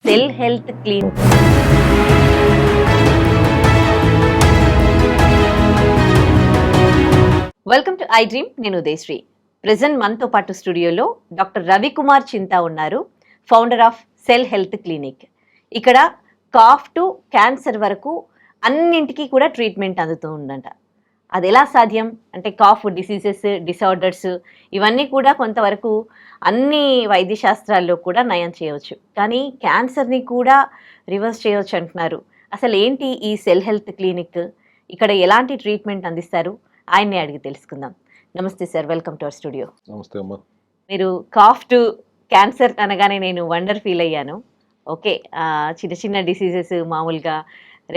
Cell health clean. Welcome to I dream. నేను Udayasri. Present మనతో పాటు స్టూడియోలో డాక్టర్ రవికుమార్ చింతా ఉన్నారు, founder of cell health clinic. ఇక్కడ కాఫ్ టు క్యాన్సర్ వరకు అన్నింటికి కూడా ట్రీట్మెంట్ అందుతూ ఉందంట. అది ఎలా సాధ్యం అంటే కాఫ్ డిసీజెస్, డిసార్డర్స్ ఇవన్నీ కూడా కొంతవరకు అన్ని వైద్య శాస్త్రాల్లో కూడా నయం చేయవచ్చు, కానీ క్యాన్సర్ని కూడా రివర్స్ చేయవచ్చు అంటున్నారు. అసలు ఏంటి ఈ సెల్ హెల్త్ క్లినిక్, ఇక్కడ ఎలాంటి ట్రీట్మెంట్ అందిస్తారు, ఆయన్ని అడిగి తెలుసుకుందాం. నమస్తే sir, welcome to our studio. నమస్తే అమ్మా. మీరు కాఫ్ టు క్యాన్సర్ అనగానే నేను వండర్ ఫీల్ అయ్యాను. ఓకే, చిన్న చిన్న డిసీజెస్ మామూలుగా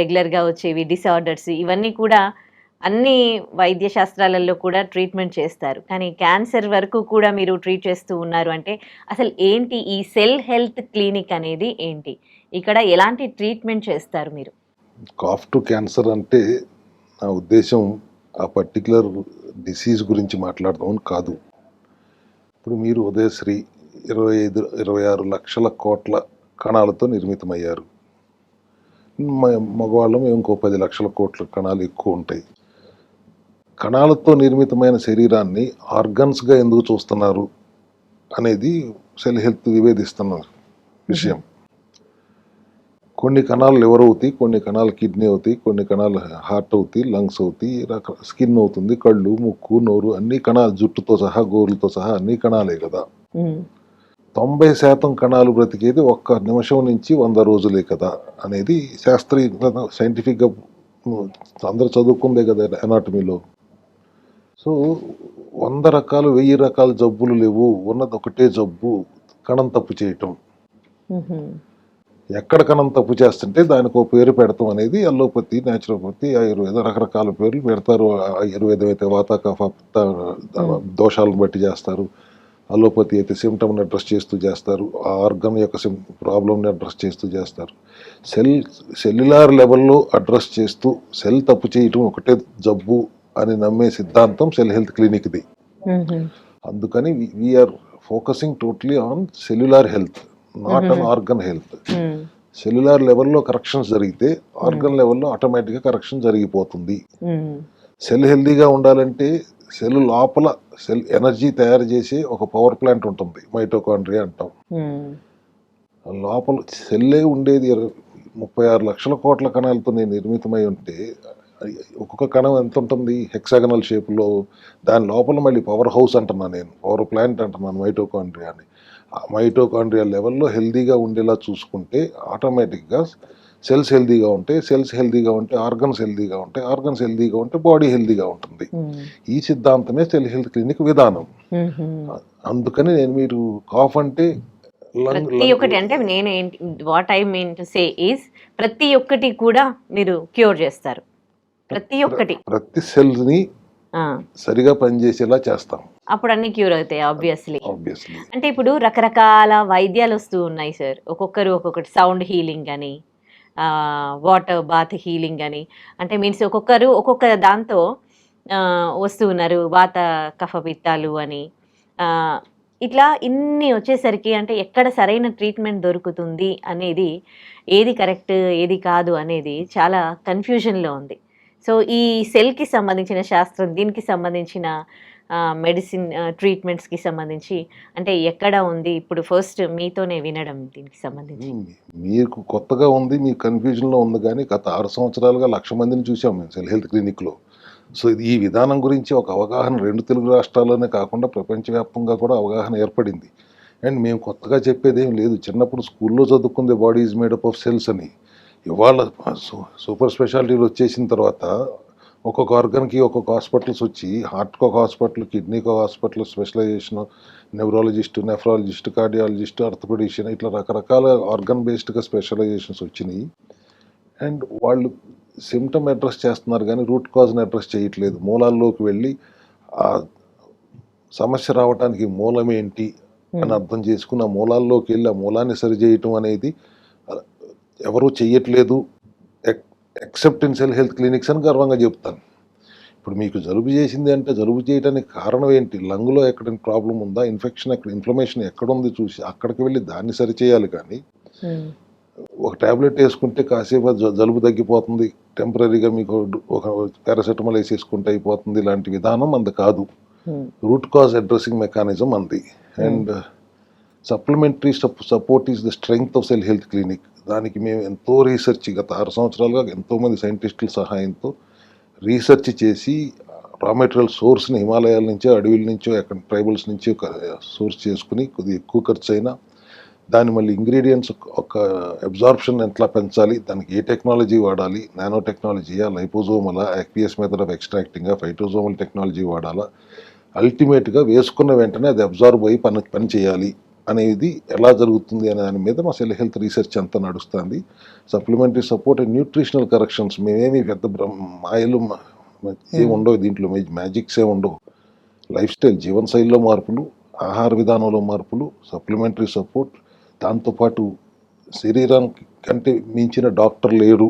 రెగ్యులర్గా వచ్చేవి, డిసార్డర్స్ ఇవన్నీ కూడా అన్ని వైద్య శాస్త్రాలలో కూడా ట్రీట్మెంట్ చేస్తారు, కానీ క్యాన్సర్ వరకు కూడా మీరు ట్రీట్ చేస్తూ ఉన్నారు అంటే అసలు ఏంటి ఈ సెల్ హెల్త్ క్లినిక్ అనేది ఏంటి, ఇక్కడ ఎలాంటి ట్రీట్మెంట్ చేస్తారు మీరు? కాఫ్ టు క్యాన్సర్ అంటే నా ఉద్దేశం ఆ పర్టికులర్ డిసీజ్ గురించి మాట్లాడదామని కాదు. ఇప్పుడు మీరు ఉదయశ్రీ 25-26 లక్షల కోట్ల కణాలతో నిర్మితమయ్యారు. మగవాళ్ళం ఇంకో 10 లక్షల కోట్ల కణాలు ఎక్కువ ఉంటాయి. కణాలతో నిర్మితమైన శరీరాన్ని ఆర్గన్స్గా ఎందుకు చూస్తున్నారు అనేది సెల్ హెల్త్ విభేదిస్తున్న విషయం. కొన్ని కణాలు లివర్ అవుతాయి, కొన్ని కణాలు కిడ్నీ అవుతాయి, కొన్ని కణాలు హార్ట్ అవుతాయి, లంగ్స్ అవుతాయి, స్కిన్ అవుతుంది, కళ్ళు, ముక్కు, నోరు, అన్ని కణాలు, జుట్టుతో సహా, గోర్లతో సహా అన్ని కణాలే కదా. 90% కణాలు బ్రతికేది 1 నిమిషం నుంచి 100 రోజులే కదా అనేది శాస్త్రీయ సైంటిఫిక్గా అందరూ చదువుకుందే కదా ఎనాటమీలో. సో 100 రకాలు 1000 రకాల జబ్బులు లేవు, ఉన్నది ఒకటే జబ్బు, కణం తప్పు చేయటం. ఎక్కడ కణం తప్పు చేస్తుంటే దానికి ఒక పేరు పెడతాం అనేది అల్లోపతి, న్యాచురోపతి, ఆయుర్వేద రకరకాల పేర్లు పెడతారు. ఆయుర్వేదం అయితే వాత కఫ దోషాలను బట్టి చేస్తారు, అలోపతి అయితే సిమ్టమ్ని అడ్రస్ చేస్తూ చేస్తారు, ఆ ఆర్గన్ యొక్క ప్రాబ్లమ్ని అడ్రస్ చేస్తూ చేస్తారు. సెల్యులార్ లెవెల్లో అడ్రస్ చేస్తూ సెల్ తప్పు చేయటం ఒకటే జబ్బు అని నమ్మే సిద్ధాంతం సెల్ హెల్త్ క్లినిక్ది. అందుకని we're focusing totally on cellular health, not on organ health. Cellular లెవెల్లో కరెక్షన్స్ జరిగితే ఆర్గన్ లెవెల్లో ఆటోమేటిక్గా కరెక్షన్ జరిగిపోతుంది. సెల్ హెల్తీగా ఉండాలంటే సెల్ లోపల సెల్ ఎనర్జీ తయారు చేసే ఒక పవర్ ప్లాంట్ ఉంటుంది, మైటోకాండ్రియా అంటాం. లోపల సెల్లే ఉండేది 36 లక్షల కోట్ల కణాలతో నిర్మితమై ఉంటే ఒక్కొక్క కణం ఎంత ఉంటుంది, హెక్సాగనల్ షేప్లో. దాని లోపల మళ్ళీ పవర్ హౌస్ అంటున్నాను నేను, పవర్ ప్లాంట్ అంటున్నాను మైటోకాండ్రియా అని. ఆ మైటోకాండ్రియా లెవెల్లో హెల్దీగా ఉండేలా చూసుకుంటే ఆటోమేటిక్గా సెల్స్ హెల్దీగా ఉంటాయి, సెల్స్ హెల్దీగా ఉంటే ఆర్గన్స్ హెల్దీగా ఉంటాయి, ఆర్గన్స్ హెల్దీగా ఉంటే బాడీ హెల్దీగా ఉంటుంది. ఈ సిద్ధాంతమే సెల్ హెల్త్ క్లినిక్ విధానం. అందుకని నేను మీరు కాఫ్ అంటే ప్రతి ఒక్కటి అంటే నేను what I mean to say is ప్రతి ఒక్కటి కూడా మీరు క్యూర్ చేస్తారు, ప్రతి ఒక్కటి, ప్రతి సెల్స్ ని సరిగా పనిచేసేలా చేస్తాం, అప్పుడు అన్ని క్యూర్ అవుతాయి ఆబ్వియస్లీ. అంటే ఇప్పుడు రకరకాల వైద్యాలు వస్తూ ఉన్నాయి సార్, ఒక్కొక్కరు ఒక్కొక్కటి, సౌండ్ హీలింగ్ అని, వాటర్ బాత్ హీలింగ్ అని, అంటే మీన్స్ ఒక్కొక్కరు ఒక్కొక్క దాంతో వస్తూ ఉన్నారు, వాత కఫపిత్తాలు అని. ఇట్లా ఇన్ని వచ్చేసరికి అంటే ఎక్కడ సరైన ట్రీట్మెంట్ దొరుకుతుంది అనేది, ఏది కరెక్ట్ ఏది కాదు అనేది చాలా కన్ఫ్యూజన్లో ఉంది. సో ఈ సెల్కి సంబంధించిన శాస్త్రం, దీనికి సంబంధించిన మెడిసిన్ ట్రీట్మెంట్స్కి సంబంధించి అంటే ఎక్కడ ఉంది, ఇప్పుడు ఫస్ట్ మీతోనే వినడం దీనికి సంబంధించి. మీకు కొత్తగా ఉంది, మీ కన్ఫ్యూజన్లో ఉంది, కానీ గత 6 సంవత్సరాలుగా 1,00,000 మందిని చూసాం మేము సెల్ హెల్త్ క్లినిక్లో. సో ఈ విధానం గురించి ఒక అవగాహన 2 తెలుగు రాష్ట్రాల్లోనే కాకుండా ప్రపంచవ్యాప్తంగా కూడా అవగాహన ఏర్పడింది. అండ్ మేము కొత్తగా చెప్పేది ఏం లేదు, చిన్నప్పుడు స్కూల్లో చదువుకుందే body is made up of cells అని. ఇవాళ సూపర్ స్పెషాలిటీలు వచ్చేసిన తర్వాత ఒక్కొక్క ఆర్గన్కి ఒక్కొక్క హాస్పిటల్స్ వచ్చి, హార్ట్కి ఒక హాస్పిటల్, కిడ్నీకి ఒక hospital specialisation, nephrologist, cardiologist, orthopaedician, ఇట్లా రకరకాల ఆర్గన్ బేస్డ్గా స్పెషలైజేషన్స్ వచ్చినాయి. అండ్ వాళ్ళు సిమ్టమ్ అడ్రస్ చేస్తున్నారు కానీ రూట్ కాజ్ని అడ్రస్ చేయట్లేదు. మూలాల్లోకి వెళ్ళి ఆ సమస్య రావడానికి మూలం ఏంటి అని అర్థం చేసుకుని ఆ మూలాల్లోకి వెళ్ళి ఆ మూలాన్ని సరిచేయటం అనేది ఎవరూ చెయ్యట్లేదు, except in cell health clinics అని గర్వంగా చెప్తాను. ఇప్పుడు మీకు జలుబు చేసింది అంటే జలుబు చేయడానికి కారణం ఏంటి, లంగ్లో ఎక్కడ ప్రాబ్లం ఉందా, ఇన్ఫెక్షన్ ఎక్కడ, ఇన్ఫ్లమేషన్ ఎక్కడ ఉంది చూసి అక్కడికి వెళ్ళి దాన్ని సరిచేయాలి. కానీ ఒక టాబ్లెట్ వేసుకుంటే కాసేపు జలుబు తగ్గిపోతుంది, టెంపరీగా మీకు ఒక పారాసెటమాల్ వేసేసుకుంటే అయిపోతుంది, ఇలాంటి విధానం అంది కాదు. రూట్ కాజ్ అడ్రసింగ్ మెకానిజం అంది. And supplementary support is the strength of cell health clinic. దానికి మేము ఎంతో రీసెర్చ్ గత 6 సంవత్సరాలుగా ఎంతోమంది సైంటిస్టుల సహాయంతో రీసెర్చ్ చేసి రా మెటీరియల్ సోర్స్ని హిమాలయాల నుంచో, అడవుల నుంచో, ఎక్కడ ట్రైబల్స్ నుంచో సోర్స్ చేసుకుని కొద్దిగా ఎక్కువ ఖర్చు అయినా దాని మళ్ళీ ఇంగ్రీడియంట్స్ ఒక అబ్జార్ప్షన్ ఎట్లా పెంచాలి, దానికి ఏ టెక్నాలజీ వాడాలి, నానో టెక్నాలజీయా, లైపోజోమలా, యాక్వియస్ మెథడ్ ఆఫ్ ఎక్స్ట్రాక్టింగా, ఫైటోజోమల్ టెక్నాలజీ వాడాలా, అల్టిమేట్గా వేసుకున్న వెంటనే అది అబ్జార్బ్ అయ్యి పని చేయాలి అనేది ఎలా జరుగుతుంది అనే దాని మీద మా సెల్ హెల్త్ రీసెర్చ్ అంతా నడుస్తుంది. Supplementary support and nutritional corrections మేమేమి పెద్ద మాయలు ఏమి ఉండవు, దీంట్లో మ్యాజిక్స్ ఏమి ఉండవు. లైఫ్ స్టైల్, జీవనశైలిలో మార్పులు, ఆహార విధానంలో మార్పులు, సప్లిమెంటరీ సపోర్ట్, దాంతోపాటు శరీరానికి కంటే మించిన డాక్టర్ లేరు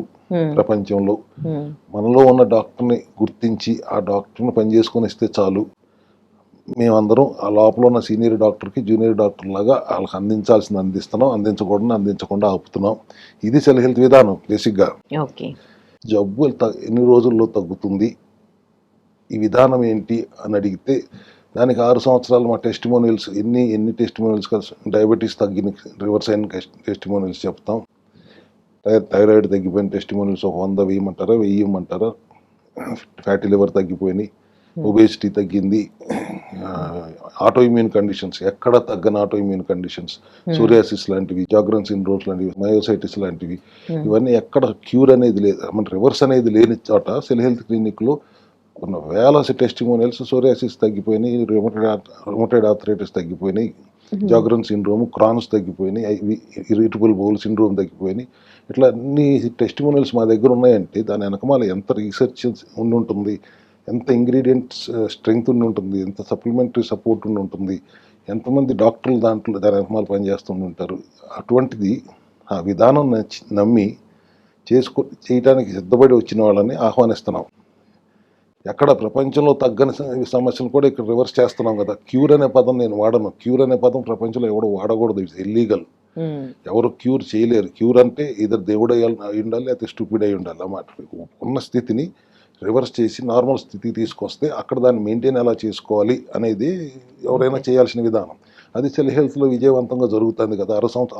ప్రపంచంలో. మనలో ఉన్న డాక్టర్ని గుర్తించి ఆ డాక్టర్ని పనిచేసుకొని ఇస్తే చాలు. మేమందరం ఆ లోపల ఉన్న సీనియర్ డాక్టర్కి జూనియర్ డాక్టర్ లాగా వాళ్ళకి అందించాల్సింది అందిస్తున్నాం, అందించకుండా ఆపుతున్నాం. ఇది సెల్ హెల్త్ విధానం బేసిక్గా. జబ్బు ఎన్ని రోజుల్లో తగ్గుతుంది, ఈ విధానం ఏంటి అని అడిగితే దానికి 6 సంవత్సరాలు మా టెస్టిమోనియల్స్ ఎన్ని టెస్టిమోనియల్స్ డయాబెటీస్ తగ్గిన రివర్స్ అయిన టెస్టిమోనియల్స్ చెప్తాం. థైరాయిడ్ తగ్గిపోయిన టెస్టిమోనియల్స్ ఒక 100 వేయమంటారా, 1000 ఇవ్వమంటారా, ఫ్యాటీ లివర్ తగ్గిపోయినాయి, ఒబేసిటీ తగ్గింది, ఆటో ఇమ్యూన్ కండిషన్స్ ఎక్కడ తగ్గని ఆటో ఇమ్యూన్ కండిషన్స్, సోరియాసిస్ లాంటివి, జాగ్రన్ సిండ్రోమ్స్ లాంటివి, మయోసైటిస్ లాంటివి, ఇవన్నీ ఎక్కడ క్యూర్ అనేది లేదు, మన రివర్స్ అనేది లేని చోట సెల్ హెల్త్ క్లినిక్లో కొన్ని వేల టెస్టిమోనియల్స్ సోరియాసిస్ తగ్గిపోయినాయి, రుమటైడ్ ఆర్థరైటిస్ తగ్గిపోయినాయి, జాగ్రన్ సిండ్రోమ్, క్రాన్స్ తగ్గిపోయినాయి, ఇరిటబుల్ బౌల్ సిండ్రోమ్ తగ్గిపోయినాయి. ఇట్లా అన్ని టెస్టిమోనియల్స్ మా దగ్గర ఉన్నాయంటే దాని వెనకమాల ఎంత రీసెర్చ్ ఉండి ఉంటుంది, ఎంత ఇంగ్రీడియంట్స్ స్ట్రెంగ్త్ ఉండి ఉంటుంది, ఎంత సప్లిమెంటరీ సపోర్ట్ ఉండి ఉంటుంది, ఎంతమంది డాక్టర్లు దాని వెనకమాల పనిచేస్తుంటారు. అటువంటిది ఆ విధానం నమ్మి చేయటానికి సిద్ధపడి వచ్చిన వాళ్ళని ఆహ్వానిస్తున్నాం. ఎక్కడ ప్రపంచంలో తగ్గని సమస్యలు కూడా ఇక్కడ రివర్స్ చేస్తున్నాం కదా. క్యూర్ అనే పదం నేను వాడను. క్యూర్ అనే పదం ప్రపంచంలో ఎవడు వాడకూడదు, ఇట్స్ ఇల్లీగల్. ఎవరు క్యూర్ చేయలేరు. క్యూర్ అంటే ఇద్దరు దేవుడు అయి ఉండాలి, లేకపోతే స్టూపిడ్ అయి ఉండాలి అన్నమాట. ఉన్న స్థితిని రివర్స్ చేసి నార్మల్ స్థితికి తీసుకొస్తే అక్కడ దాన్ని మెయింటైన్ ఎలా చేసుకోవాలి అనేది ఎవరైనా చేయాల్సిన విధానం. అది సెల్ హెల్త్లో విజయవంతంగా జరుగుతుంది కదా.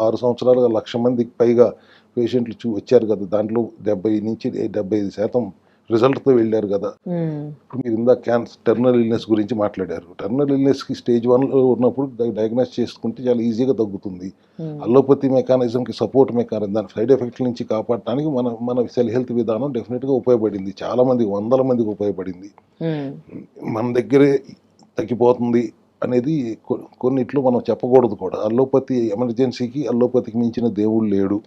6 సంవత్సరాలుగా 1,00,000 మందికి పైగా పేషెంట్లు వచ్చారు కదా. దాంట్లో 70 నుంచి 75% రిజల్ట్తో వెళ్ళారు కదా. ఇప్పుడు మీరు ఇందాక టెర్మినల్ ఇల్నెస్ గురించి మాట్లాడారు. టెర్మినల్ ఇల్నెస్కి స్టేజ్ 1లో ఉన్నప్పుడు డయాగ్నోస్ చేసుకుంటే చాలా ఈజీగా తగ్గుతుంది. అల్లోపతి మెకానిజంకి సపోర్ట్ మెకానిజం, దాని సైడ్ ఎఫెక్ట్ల నుంచి కాపాడటానికి మన సెల్ హెల్త్ విధానం డెఫినెట్గా ఉపయోగపడింది. చాలా మందికి, 100 మందికి ఉపయోగపడింది. మన దగ్గరే తగ్గిపోతుంది అనేది కొన్నిట్లో మనం చెప్పకూడదు కూడా. అల్లోపతి ఎమర్జెన్సీకి, అల్లోపతికి మించిన దేవుడు లేడు.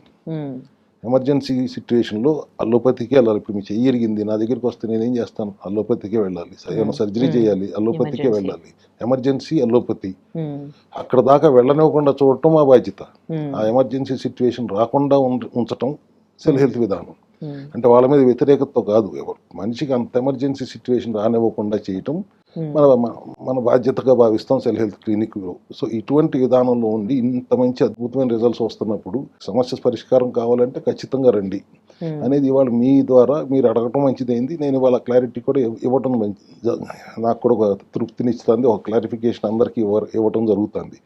ఎమర్జెన్సీ సిచ్యువేషన్లో అల్లోపతికే వెళ్ళాలి. ఇప్పుడు మీ చెయ్యి ఇరిగింది, నా దగ్గరికి వస్తే నేనేం చేస్తాను? అల్లోపతికే వెళ్ళాలి. ఏమైనా సర్జరీ చేయాలి, అల్లోపతికే వెళ్ళాలి. Emergency allopathy. అక్కడ దాకా వెళ్ళనివ్వకుండా చూడటం మా బాధ్యత. ఆ ఎమర్జెన్సీ సిచ్యువేషన్ రాకుండా ఉంచటం సెల్ హెల్త్ విధానం. అంటే వాళ్ళ మీద వ్యతిరేకతతో కాదు, మనిషికి అంత ఎమర్జెన్సీ సిచ్యువేషన్ రానివ్వకుండా చేయటం మన బాధ్యతగా భావిస్తాం సెల్ హెల్త్ క్లినిక్లో. సో ఇటువంటి విధానంలో ఉండి ఇంత మంచి అద్భుతమైన రిజల్ట్స్ వస్తున్నప్పుడు సమస్య పరిష్కారం కావాలంటే ఖచ్చితంగా రండి అనేది ఇవాళ మీ ద్వారా మీరు అడగటం మంచిదైంది. నేను ఇవాళ క్లారిటీ కూడా ఇవ్వటం నాకు కూడా ఒక తృప్తినిస్తుంది, ఒక క్లారిఫికేషన్ అందరికీ ఇవ్వటం జరుగుతుంది.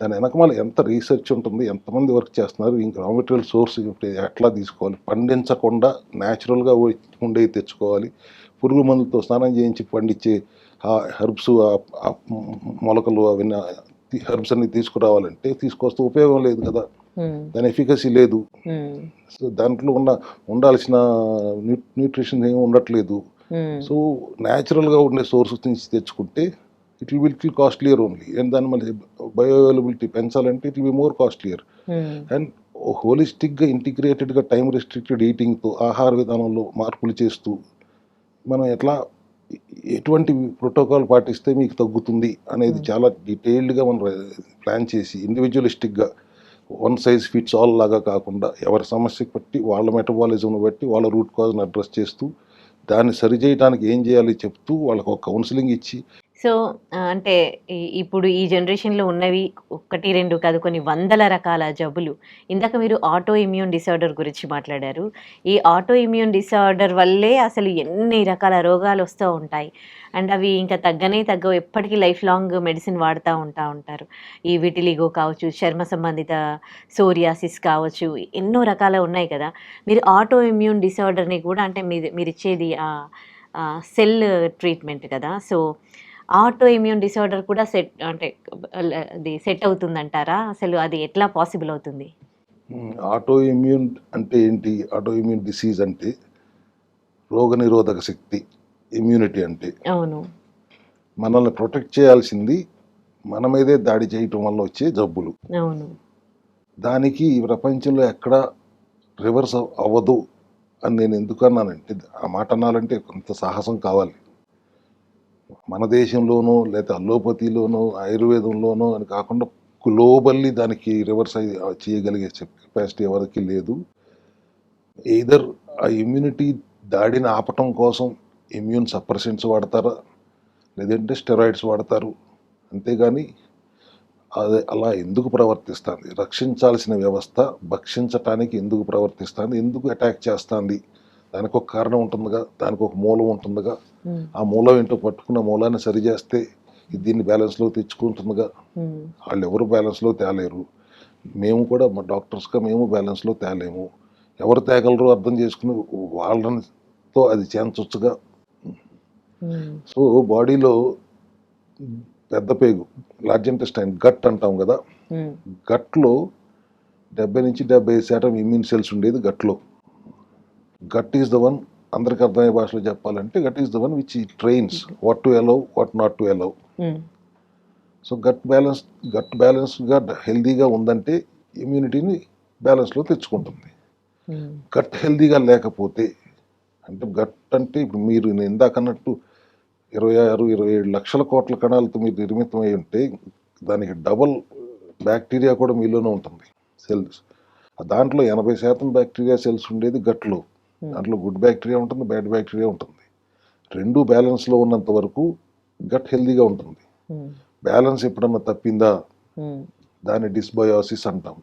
దాని వెనకమాల ఎంత రీసెర్చ్ ఉంటుంది, ఎంతమంది వర్క్ చేస్తున్నారు, ఇంకా రా మెటీరియల్ సోర్స్ ఎట్లా తీసుకోవాలి, పండించకుండా న్యాచురల్గా ఉండేవి తెచ్చుకోవాలి, పురుగు మందులతో స్నానం చేయించి పండించే హెర్బ్స్, మొలకలు, అవన్నీ హెర్బ్స్ అన్ని తీసుకురావాలంటే తీసుకొస్తే ఉపయోగం లేదు కదా, దాని ఎఫికసీ లేదు. సో దాంట్లో ఉండాల్సిన న్యూట్రిషన్ ఏమి ఉండట్లేదు. సో న్యాచురల్గా ఉండే సోర్సెస్ నుంచి తెచ్చుకుంటే it will be costlier only. And దాని మళ్ళీ బయో అవైలబిలిటీ పెంచాలంటే it will be more costlier. And హోలిస్టిక్గా, ఇంటిగ్రేటెడ్గా, టైం రెస్ట్రిక్టెడ్ ఈటింగ్తో, ఆహార విధానంలో మార్పులు చేస్తూ మనం ఎటువంటి ప్రోటోకాల్ పాటిస్తే మీకు తగ్గుతుంది అనేది చాలా డీటెయిల్డ్గా మనం ప్లాన్ చేసి ఇండివిజువలిస్టిక్గా, వన్ సైజ్ ఫిట్స్ ఆల్ లాగా కాకుండా ఎవరి సమస్యకి బట్టి, వాళ్ళ మెటబాలిజంను బట్టి, వాళ్ళ రూట్ కాజ్ని అడ్రస్ చేస్తూ దాన్ని సరిచేయడానికి ఏం చేయాలి చెప్తూ వాళ్ళకు ఒక కౌన్సిలింగ్ ఇచ్చి సో అంటే ఇప్పుడు ఈ జనరేషన్‌లో ఉన్నవి 1, 2 కాదు కొన్ని వందల రకాల జబ్బులు. ఇందాక మీరు ఆటో ఇమ్యూన్ డిసార్డర్ గురించి మాట్లాడారు. ఈ ఆటో ఇమ్యూన్ డిసార్డర్ వల్లే అసలు ఎన్ని రకాల రోగాలొస్తూ ఉంటాయి. అండ్ అవి ఇంకా తగ్గనే తగ్గవు. ఎప్పటికీ లైఫ్ లాంగ్ మెడిసిన్ వాడుతా ఉంటారు. ఈ విటిలిగో కావచ్చు, చర్మ సంబంధిత సోరియాసిస్ కావచ్చు, ఎన్నో రకాలు ఉన్నాయి కదా! మీరు ఆటో ఇమ్యూన్ డిసార్డర్‌ని కూడా అంటే మీరిచ్చేది సెల్ ట్రీట్మెంట్ కదా! సో ఆటో ఇమ్యూన్ డిసార్డర్ కూడా అంటే అది సెట్ అవుతుందంటారా? అసలు అది ఎట్లా పాసిబుల్ అవుతుంది? ఆటో ఇమ్యూన్ అంటే ఏంటి? ఆటో ఇమ్యూన్ డిసీజ్ అంటే రోగనిరోధక శక్తి, ఇమ్యూనిటీ అంటే. అవును. మనల్ని ప్రొటెక్ట్ చేయాల్సింది మన మీదే దాడి చేయటం వల్ల వచ్చే జబ్బులు. అవును. దానికి ఈ ప్రపంచంలో ఎక్కడ రివర్స్ అవ్వదు అని నేను ఎందుకన్నానంటే, ఆ మాట అనాలంటే కొంత సాహసం కావాలి. మన దేశంలోనో లేకపోతే అల్లోపతిలోనో ఆయుర్వేదంలోనో అని కాకుండా గ్లోబల్లీ దానికి రివర్స్ చేయగలిగే కెపాసిటీ ఎవరికి లేదు. ఎయిదర్ ఆ ఇమ్యూనిటీ దాడిని ఆపటం కోసం ఇమ్యూన్ సప్రెసెంట్స్ వాడతారా, లేదంటే స్టెరాయిడ్స్ వాడతారు. అంతేగాని అది అలా ఎందుకు ప్రవర్తిస్తుంది, రక్షించాల్సిన వ్యవస్థ భక్షించటానికి ఎందుకు ప్రవర్తిస్తుంది, ఎందుకు అటాక్ చేస్తుంది, దానికి ఒక కారణం ఉంటుందిగా, దానికి ఒక మూలం ఉంటుందిగా. ఆ మూలం ఏంటో పట్టుకున్న మూలాన్ని సరి చేస్తే దీన్ని బ్యాలెన్స్లో తెచ్చుకుంటుందిగా. వాళ్ళు ఎవరు బ్యాలెన్స్లో తేలేరు. మేము కూడా మా డాక్టర్స్గా మేము బ్యాలెన్స్లో తేలేము. ఎవరు తేగలరో అర్థం చేసుకుని వాళ్ళతో అది చేయించవచ్చుగా. సో బాడీలో పెద్ద పేగు, లార్జ్ ఇంటెస్టైన్, గట్ అంటాం కదా, గట్లో 70 నుంచి 75% ఇమ్యూన్ సెల్స్ ఉండేది గట్లో. గట్ ఈస్ ద వన్, అందరికి అర్థమయ్యే భాషలో చెప్పాలంటే gut is the one which trains what to allow, what not to allow. So gut బ్యాలెన్స్గా హెల్దీగా ఉందంటే ఇమ్యూనిటీని బ్యాలెన్స్లో తెచ్చుకుంటుంది. గట్ హెల్దీగా లేకపోతే, అంటే గట్ అంటే ఇప్పుడు మీరు నేను ఇందాక అన్నట్టు 26-27 లక్షల కోట్ల కణాలతో మీరు నిర్మితం అయి ఉంటే దానికి డబల్ బ్యాక్టీరియా కూడా మీలోనే ఉంటుంది, సెల్స్. దాంట్లో 80% బ్యాక్టీరియా సెల్స్ ఉండేది గట్లో. దాంట్లో గుడ్ బ్యాక్టీరియా ఉంటుంది, బ్యాడ్ బ్యాక్టీరియా ఉంటుంది. రెండు బ్యాలెన్స్లో ఉన్నంత వరకు గట్ హెల్దీగా ఉంటుంది. బ్యాలెన్స్ ఎప్పుడన్నా తప్పిందా దాన్ని డిస్బయోసిస్ అంటాం.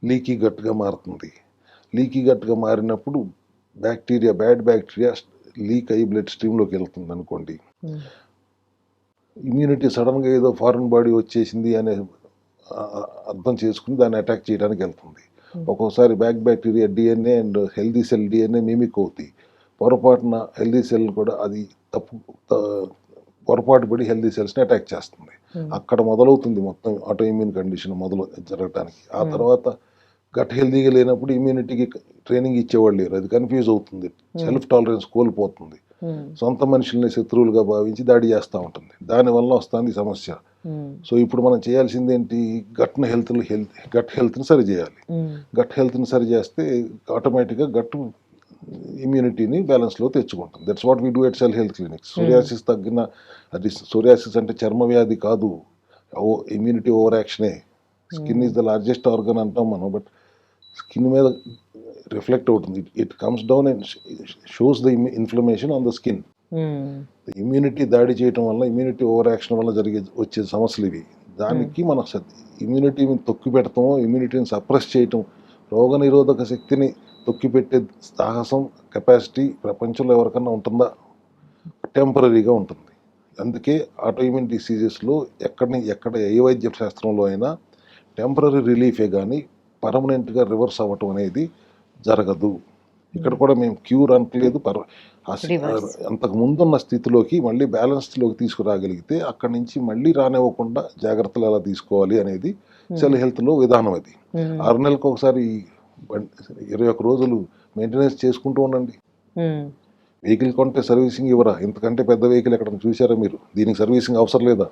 లీకీ గట్గా మారుతుంది. లీకీ గట్గా మారినప్పుడు బ్యాక్టీరియా, బ్యాడ్ బ్యాక్టీరియా లీక్ అయ్యి బ్లడ్ స్ట్రీమ్లోకి వెళ్తుంది అనుకోండి. ఇమ్యూనిటీ సడన్గా ఏదో ఫారెన్ బాడీ వచ్చేసింది అనే అర్థం చేసుకుని దాన్ని అటాక్ చేయడానికి వెళ్తుంది. ఒక్కోసారి bacteria DNA and healthy cell DNA mimic అవుతాయి. పొరపాటున హెల్దీ సెల్ కూడా అది పొరపాటు పడి హెల్దీ సెల్స్ని అటాక్ చేస్తుంది. అక్కడ మొదలవుతుంది మొత్తం ఆటో ఇమ్యూన్ కండిషన్ మొదలు జరగటానికి. ఆ తర్వాత గట్ హెల్దీగా లేనప్పుడు ఇమ్యూనిటీకి ట్రైనింగ్ ఇచ్చేవాళ్ళు లేరు, అది కన్ఫ్యూజ్ అవుతుంది, సెల్ఫ్ టాలరెన్స్ కోల్పోతుంది, సొంత మనుషుల్ని శత్రువులుగా భావించి దాడి చేస్తూ ఉంటుంది. దానివల్ల వస్తుంది సమస్య. సో ఇప్పుడు మనం చేయాల్సింది ఏంటి, గట్ హెల్త్ని సరి చేయాలి. గట్ హెల్త్ని సరి చేస్తే ఆటోమేటిక్గా గట్ ఇమ్యూనిటీని బ్యాలెన్స్లో తెచ్చుకుంటుంది. That's what we do at cell health clinics. Psoriasis తగ్గిన, అది సోరియాసిస్ అంటే చర్మ వ్యాధి కాదు, ఇమ్యూనిటీ ఓవర్ యాక్షనే. Skin is the largest organ అంటాం మనం, బట్ స్కిన్ మీద రిఫ్లెక్ట్ అవుతుంది. It comes down and shows the inflammation on the skin. Immunity దాడి చేయటం వల్ల, ఇమ్యూనిటీ ఓవర్ యాక్షన్ వల్ల వచ్చే సమస్యలు ఇవి. దానికి మన ఇమ్యూనిటీని తొక్కి పెడతామో, ఇమ్యూనిటీని సప్రెస్ చేయటం, రోగనిరోధక శక్తిని తొక్కిపెట్టే సాహసం, కెపాసిటీ ప్రపంచంలో ఎవరికన్నా ఉంటుందా? టెంపరీగా ఉంటుంది. అందుకే ఆటో ఇమ్యూన్ డిసీజెస్లో ఎక్కడ ఏ వైద్య శాస్త్రంలో అయినా టెంపరీ రిలీఫే కానీ పర్మనెంట్గా రివర్స్ అవ్వటం అనేది జరగదు. ఇక్కడ కూడా మేము క్యూర్ అనట్లేదు, అంతకు ముందున్న స్థితిలోకి మళ్ళీ బ్యాలెన్స్లోకి తీసుకురాగలిగితే అక్కడి నుంచి మళ్ళీ రానివ్వకుండా జాగ్రత్తలు ఎలా తీసుకోవాలి అనేది సెల్ హెల్త్లో విధానం. అది 6 నెలలకు ఒకసారి 21 రోజులు మెయింటెనెన్స్ చేసుకుంటూ ఉండండి. వెహికల్ కొంటే సర్వీసింగ్ ఇవ్వరా? ఇంతకంటే పెద్ద వెహికల్ ఎక్కడ చూసారా మీరు? దీనికి సర్వీసింగ్ అవసరం లేదా?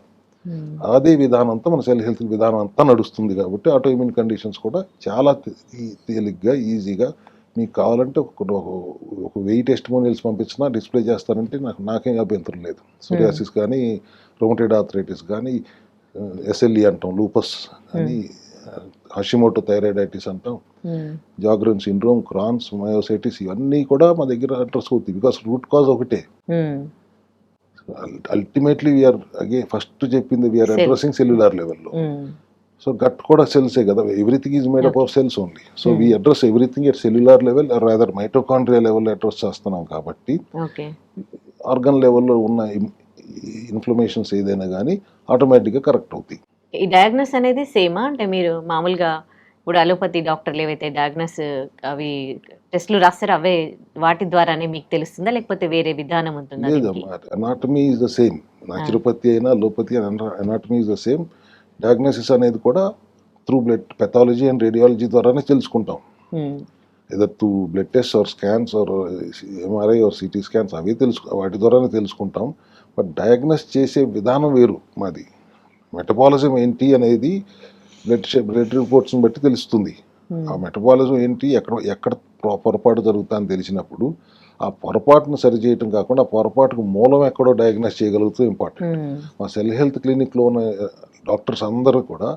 అదే విధానం అంతా మన సెల్ హెల్త్ విధానం అంతా నడుస్తుంది. కాబట్టి ఆటో ఇమ్యూన్ కండిషన్స్ కూడా చాలా తేలిగ్గా, ఈజీగా, మీకు కావాలంటే ఒక 1000 టెస్టిమోనియల్స్ పంపించినా డిస్ప్లే చేస్తానంటే నాకేం అభ్యంతరం లేదు. సోరియాసిస్ కానీ, రొమటైడ్ ఆర్థరైటిస్ కానీ, ఎస్ఎల్ఈ అంటాం, లూపస్ అని, హషిమోటో థైరాయిడైటిస్ అంటాం, జాగ్రన్ సిండ్రోమ్, క్రాన్స్, మయోసైటిస్, ఇవన్నీ కూడా మా దగ్గర అడ్రస్ అవుతాయి. బికాస్ రూట్ కాజ్ ఒకటే. అల్టిమేట్లీ వీఆర్ అగే ఫస్ట్ చెప్పింది వీఆర్ Cell. అడ్రసింగ్ సెల్యులార్ లెవెల్లో. సో గట్ కూడా సెల్సే కదా, everything is made up of cells only. So we address everything at cellular level rather mitochondria లెవెల్లో అడ్రస్ చేస్తున్నాం కాబట్టి ఓకే. ఆర్గన్ లెవెల్లో ఉన్న ఇన్ఫ్లమేషన్స్ ఏదైనా కానీ ఆటోమేటిక్గా కరెక్ట్ అవుతాయి. ఈ డయాగ్నోస్ అనేది సేమా? అంటే మీరు మామూలుగా ఇప్పుడు అలోపతి డాక్టర్లు ఏవైతే డయాగ్నోస్ అవి టెస్ట్లు రాస్తారో అవే వాటి ద్వారానే మీకు తెలుస్తుందా, లేకపోతే వేరే విధానం ఉంటుందా? లేదమ్మా, anatomy is the same. Naturopathy అయినా allopathy anatomy is the same. Diagnosis అనేది కూడా through blood pathology and radiology ద్వారానే తెలుసుకుంటాం. Either through blood test or scans or MRI or CT scans అవి వాటి ద్వారానే తెలుసుకుంటాం. బట్ డయాగ్నోస్ చేసే విధానం వేరు మాది. మెటబాలిజం ఏంటి అనేది బ్లడ్ రిపోర్ట్స్ని బట్టి తెలుస్తుంది. ఆ మెటబాలిజం ఏంటి, ఎక్కడ పొరపాటు జరుగుతుందని తెలిసినప్పుడు ఆ పొరపాటును సరిచేయటం కాకుండా ఆ పొరపాటుకు మూలం ఎక్కడో డయాగ్నోస్ చేయగలుగుతూ ఇంపార్టెంట్. మా సెల్ హెల్త్ క్లినిక్లో ఉన్న డాక్టర్స్ అందరూ కూడా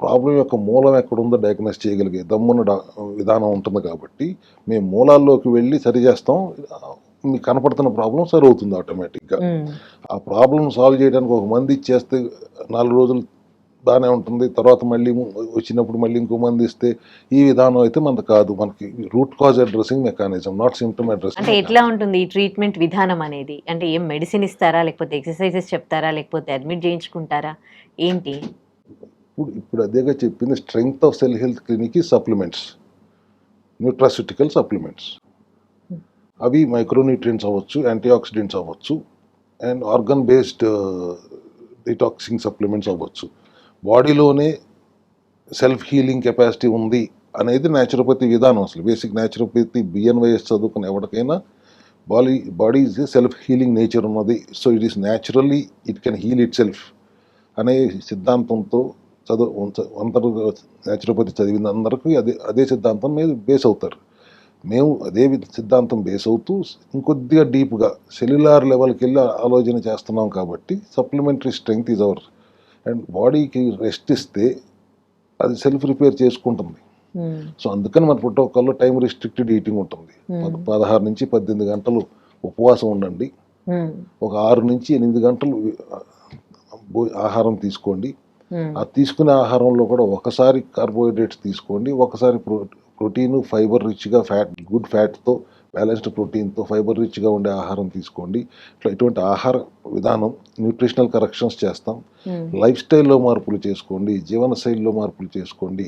ప్రాబ్లం యొక్క మూలం ఎక్కడుందో డయాగ్నోస్ చేయగలిగే దమ్మున్న విధానం ఉంటుంది కాబట్టి మేము మూలాల్లోకి వెళ్ళి సరి చేస్తాం. మీకు కనపడుతున్న ప్రాబ్లం సరి అవుతుంది ఆటోమేటిక్గా. ఆ ప్రాబ్లం సాల్వ్ చేయడానికి ఒక మంది ఇచ్చేస్తే 4 రోజులు బాగానే ఉంటుంది, తర్వాత మళ్ళీ వచ్చినప్పుడు మళ్ళీ ఇంకో మంది ఇస్తే ఈ విధానం అయితే మనకు కాదు. మనకి root cause addressing mechanism, not symptom addressing. అంటే ఎట్లా ఉంటుంది ఈ ట్రీట్మెంట్ విధానం అనేది? అంటే ఏం మెడిసిన్ ఇస్తారా, లేకపోతే ఎక్సర్సైజెస్ చెప్తారా, లేకపోతే అడ్మిట్ చేయించుకుంటారా, ఏంటి? ఇప్పుడు అదేగా చెప్పింది, strength of cell health clinic supplements, nutraceutical supplements. అవి మైక్రోన్యూట్రియంట్స్ అవ్వచ్చు, యాంటీ ఆక్సిడెంట్స్ అవ్వచ్చు, and organ based detoxing supplements అవ్వచ్చు. బాడీలోనే సెల్ఫ్ హీలింగ్ కెపాసిటీ ఉంది అనేది న్యాచురోపతి విధానం. అసలు బేసిక్ న్యాచురోపతి బిఎన్వైఎస్ చదువుకున్న ఎవరికైనా body is a self healing nature ఉన్నది. So it is naturally it can heal itself అనే సిద్ధాంతంతో అందరూ న్యాచురోపతి చదివిన అందరికీ అదే సిద్ధాంతం మీద బేస్ అవుతారు. మేము అదే సిద్ధాంతం బేస్ అవుతూ ఇంకొద్దిగా డీప్గా సెల్యులార్ లెవెల్కి వెళ్ళి ఆలోచన చేస్తున్నాం కాబట్టి supplementary strength is our. And బాడీకి రెస్ట్ ఇస్తే అది సెల్ఫ్ రిపేర్ చేసుకుంటుంది. సో అందుకని మన ప్రోటోకాల్లో టైం రిస్ట్రిక్టెడ్ ఈటింగ్ ఉంటుంది. 16 నుంచి 18 గంటలు ఉపవాసం ఉండండి, ఒక 6 నుంచి 8 గంటలు ఆహారం తీసుకోండి. ఆ తీసుకునే ఆహారంలో కూడా ఒకసారి కార్బోహైడ్రేట్స్ తీసుకోండి, ఒకసారి ప్రోటీన్ ఫైబర్ రిచ్గా గుడ్ ఫ్యాట్తో బ్యాలెన్స్డ్ ప్రోటీన్తో ఫైబర్ రిచ్గా ఉండే ఆహారం తీసుకోండి. ఇటువంటి ఆహార విధానం న్యూట్రిషనల్ కరెక్షన్స్ చేస్తాం. లైఫ్ స్టైల్లో మార్పులు చేసుకోండి, జీవన శైలిలో మార్పులు చేసుకోండి.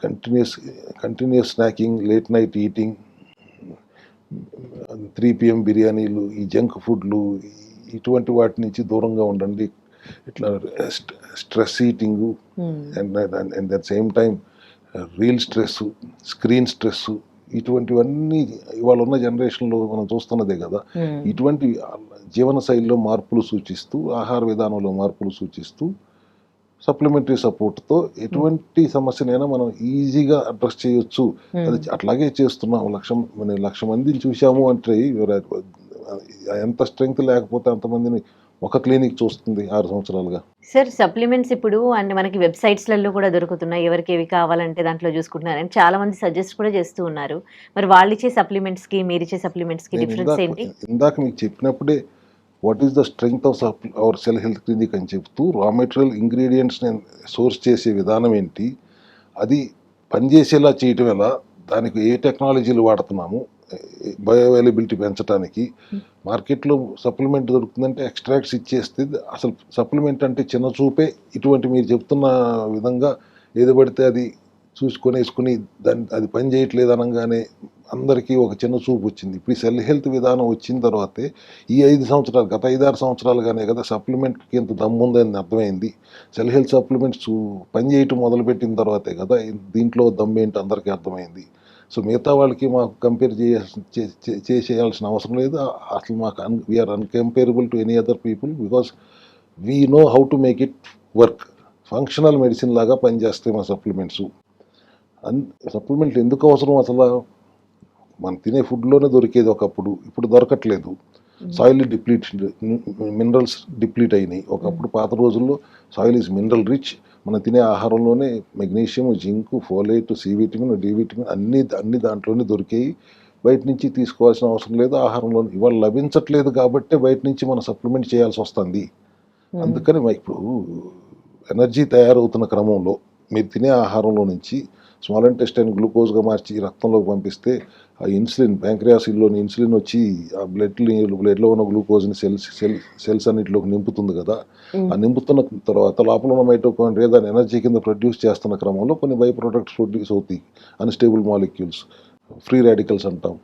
Continuous snacking, late night eating, 3 PM బిర్యానీలు, ఈ జంక్ ఫుడ్లు, ఇటువంటి వాటి నుంచి దూరంగా ఉండండి. ఇట్లా stress eating and that same time reel stress, screen stress, ఇటువంటివన్నీ ఇవాళ ఉన్న జనరేషన్లో మనం చూస్తున్నదే కదా. ఇటువంటి జీవన శైలిలో మార్పులు సూచిస్తూ, ఆహార విధానంలో మార్పులు సూచిస్తూ, సప్లిమెంటరీ సపోర్ట్తో ఎటువంటి సమస్యనైనా మనం ఈజీగా అడ్రస్ చేయొచ్చు. అది అట్లాగే చేస్తున్నాం. 1,00,000 మందిని చూసాము అంటే ఎంత స్ట్రెంగ్త్ లేకపోతే అంతమందిని ఒక క్లినిక్ చూస్తుంది 6 సంవత్సరాలుగా. సార్ సప్లిమెంట్స్ ఇప్పుడు అంటే మనకి వెబ్సైట్స్లలో కూడా దొరుకుతున్నాయి, ఎవరికి ఏవి కావాలంటే దాంట్లో చూసుకుంటున్నారు అని చాలా మంది సజెస్ట్ కూడా చేస్తూ ఉన్నారు. మరి వాళ్ళు ఇచ్చే సప్లిమెంట్స్కి మీరు ఇచ్చే సప్లిమెంట్స్కి డిఫరెన్స్ ఏంటి? ఇందాక మీకు చెప్పినప్పుడే what is the strength of our cell health clinic అని చెప్తూ రా మెటీరియల్ ఇంగ్రీడియంట్స్ని సోర్స్ చేసే విధానం ఏంటి, అది పనిచేసేలా చేయటం ఎలా, దానికి ఏ టెక్నాలజీలు వాడుతున్నాము, బయో అవైలబిలిటీ పెంచడానికి. మార్కెట్లో సప్లిమెంట్ దొరుకుతుందంటే ఎక్స్ట్రాక్ట్స్ ఇచ్చేస్తే అసలు సప్లిమెంట్ అంటే చిన్న చూపే. ఇటువంటి మీరు చెప్తున్న విధంగా ఏది పడితే అది చూసుకొని వేసుకుని అది పని చేయట్లేదు అనగానే అందరికీ ఒక చిన్న చూపు వచ్చింది. ఇప్పుడు ఈ సెల్ హెల్త్ విధానం వచ్చిన తర్వాతే ఈ 5 సంవత్సరాలు, గత 5-6 సంవత్సరాలుగానే కదా సప్లిమెంట్కి ఎంత దమ్ముందని అర్థమైంది. సెల్ హెల్త్ సప్లిమెంట్స్ పనిచేయటం మొదలుపెట్టిన తర్వాతే కదా దీంట్లో దమ్మేంటి అందరికీ అర్థమైంది. సో మిగతా వాళ్ళకి మాకు కంపేర్ చేసేయాల్సిన అవసరం లేదు. అసలు మాకు we are uncomparable to any other people because we know how to make it work. Functional medicine లాగా పనిచేస్తాయి మా సప్లిమెంట్స్. సప్లిమెంట్లు ఎందుకు అవసరం? అసలు మనం తినే ఫుడ్లోనే దొరికేది ఒకప్పుడు, ఇప్పుడు దొరకట్లేదు. సాయిల్ డిప్లీట్, మినరల్స్ డిప్లీట్ అయినాయి. ఒకప్పుడు పాత రోజుల్లో సాయిల్ ఈజ్ మినరల్ రిచ్. మనం తినే ఆహారంలోనే magnesium, zinc, folate, C vitamin, D vitamin అన్ని దాంట్లోనే దొరికాయి. బయట నుంచి తీసుకోవాల్సిన అవసరం లేదు. ఆహారంలో ఇవాళ లభించట్లేదు కాబట్టి బయట నుంచి మనం సప్లిమెంట్ చేయాల్సి వస్తుంది. అందుకని ఇప్పుడు ఎనర్జీ తయారవుతున్న క్రమంలో మీరు తినే ఆహారంలో నుంచి స్మాల్ ఇంటెస్టైన్ గ్లూకోజ్గా మార్చి రక్తంలోకి పంపిస్తే ఆ ఇన్సులిన్ ప్యాంక్రియాసిల్లోని ఇన్సులిన్ వచ్చి ఆ బ్లడ్లో ఉన్న గ్లూకోజ్ని సెల్స్ అన్నిటిలోకి నింపుతుంది కదా. ఆ నింపుతున్న తర్వాత లోపల ఉన్న మైటోకాండ్రియా దాని ఎనర్జీ కింద ప్రొడ్యూస్ చేస్తున్న క్రమంలో కొన్ని బై ప్రొడక్ట్స్ ప్రొడ్యూస్ అవుతాయి. అన్స్టేబుల్ మాలిక్యూల్స్, ఫ్రీ రాడికల్స్ అంటాం.